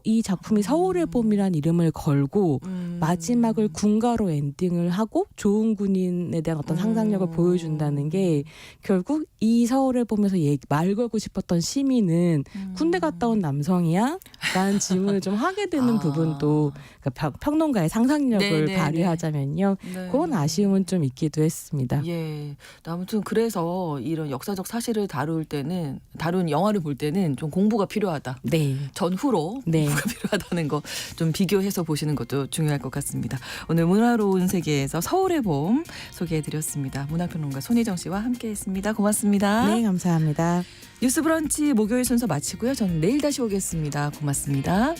S8: 이 작품이 서울의 봄이란 이름을 걸고 마지막을 군가로 엔딩을 하고 좋은 군인에 대한 어떤 상상력을 보여준다는 게 결국 이 서울의 봄에서 말 걸고 싶었던 시민은 군대 갔다 온 남성이야? 라는 질문을 좀 하게 되는 부분도 그러니까 평론가의 상상력을
S1: 네, 네,
S8: 발휘하자면요.
S1: 네.
S8: 그런 아쉬움은 좀 있기도 했습니다.
S1: 예. 아무튼 그래서 이런 역사적 사실을 다룬 영화를 볼 때는 좀 공부가 필요하다.
S8: 네.
S1: 전후로
S8: 네.
S1: 공부가 필요하다는 거 좀 비교해서 보시는 것도 중요할 것 같습니다. 오늘 문화로운 세계에서 서울의 봄 소개해드렸습니다. 문화평론가 손희정 씨와 함께했습니다. 고맙습니다.
S8: 네, 감사합니다.
S1: 뉴스 브런치 목요일 순서 마치고요. 저는 내일 다시 오겠습니다. 고맙습니다.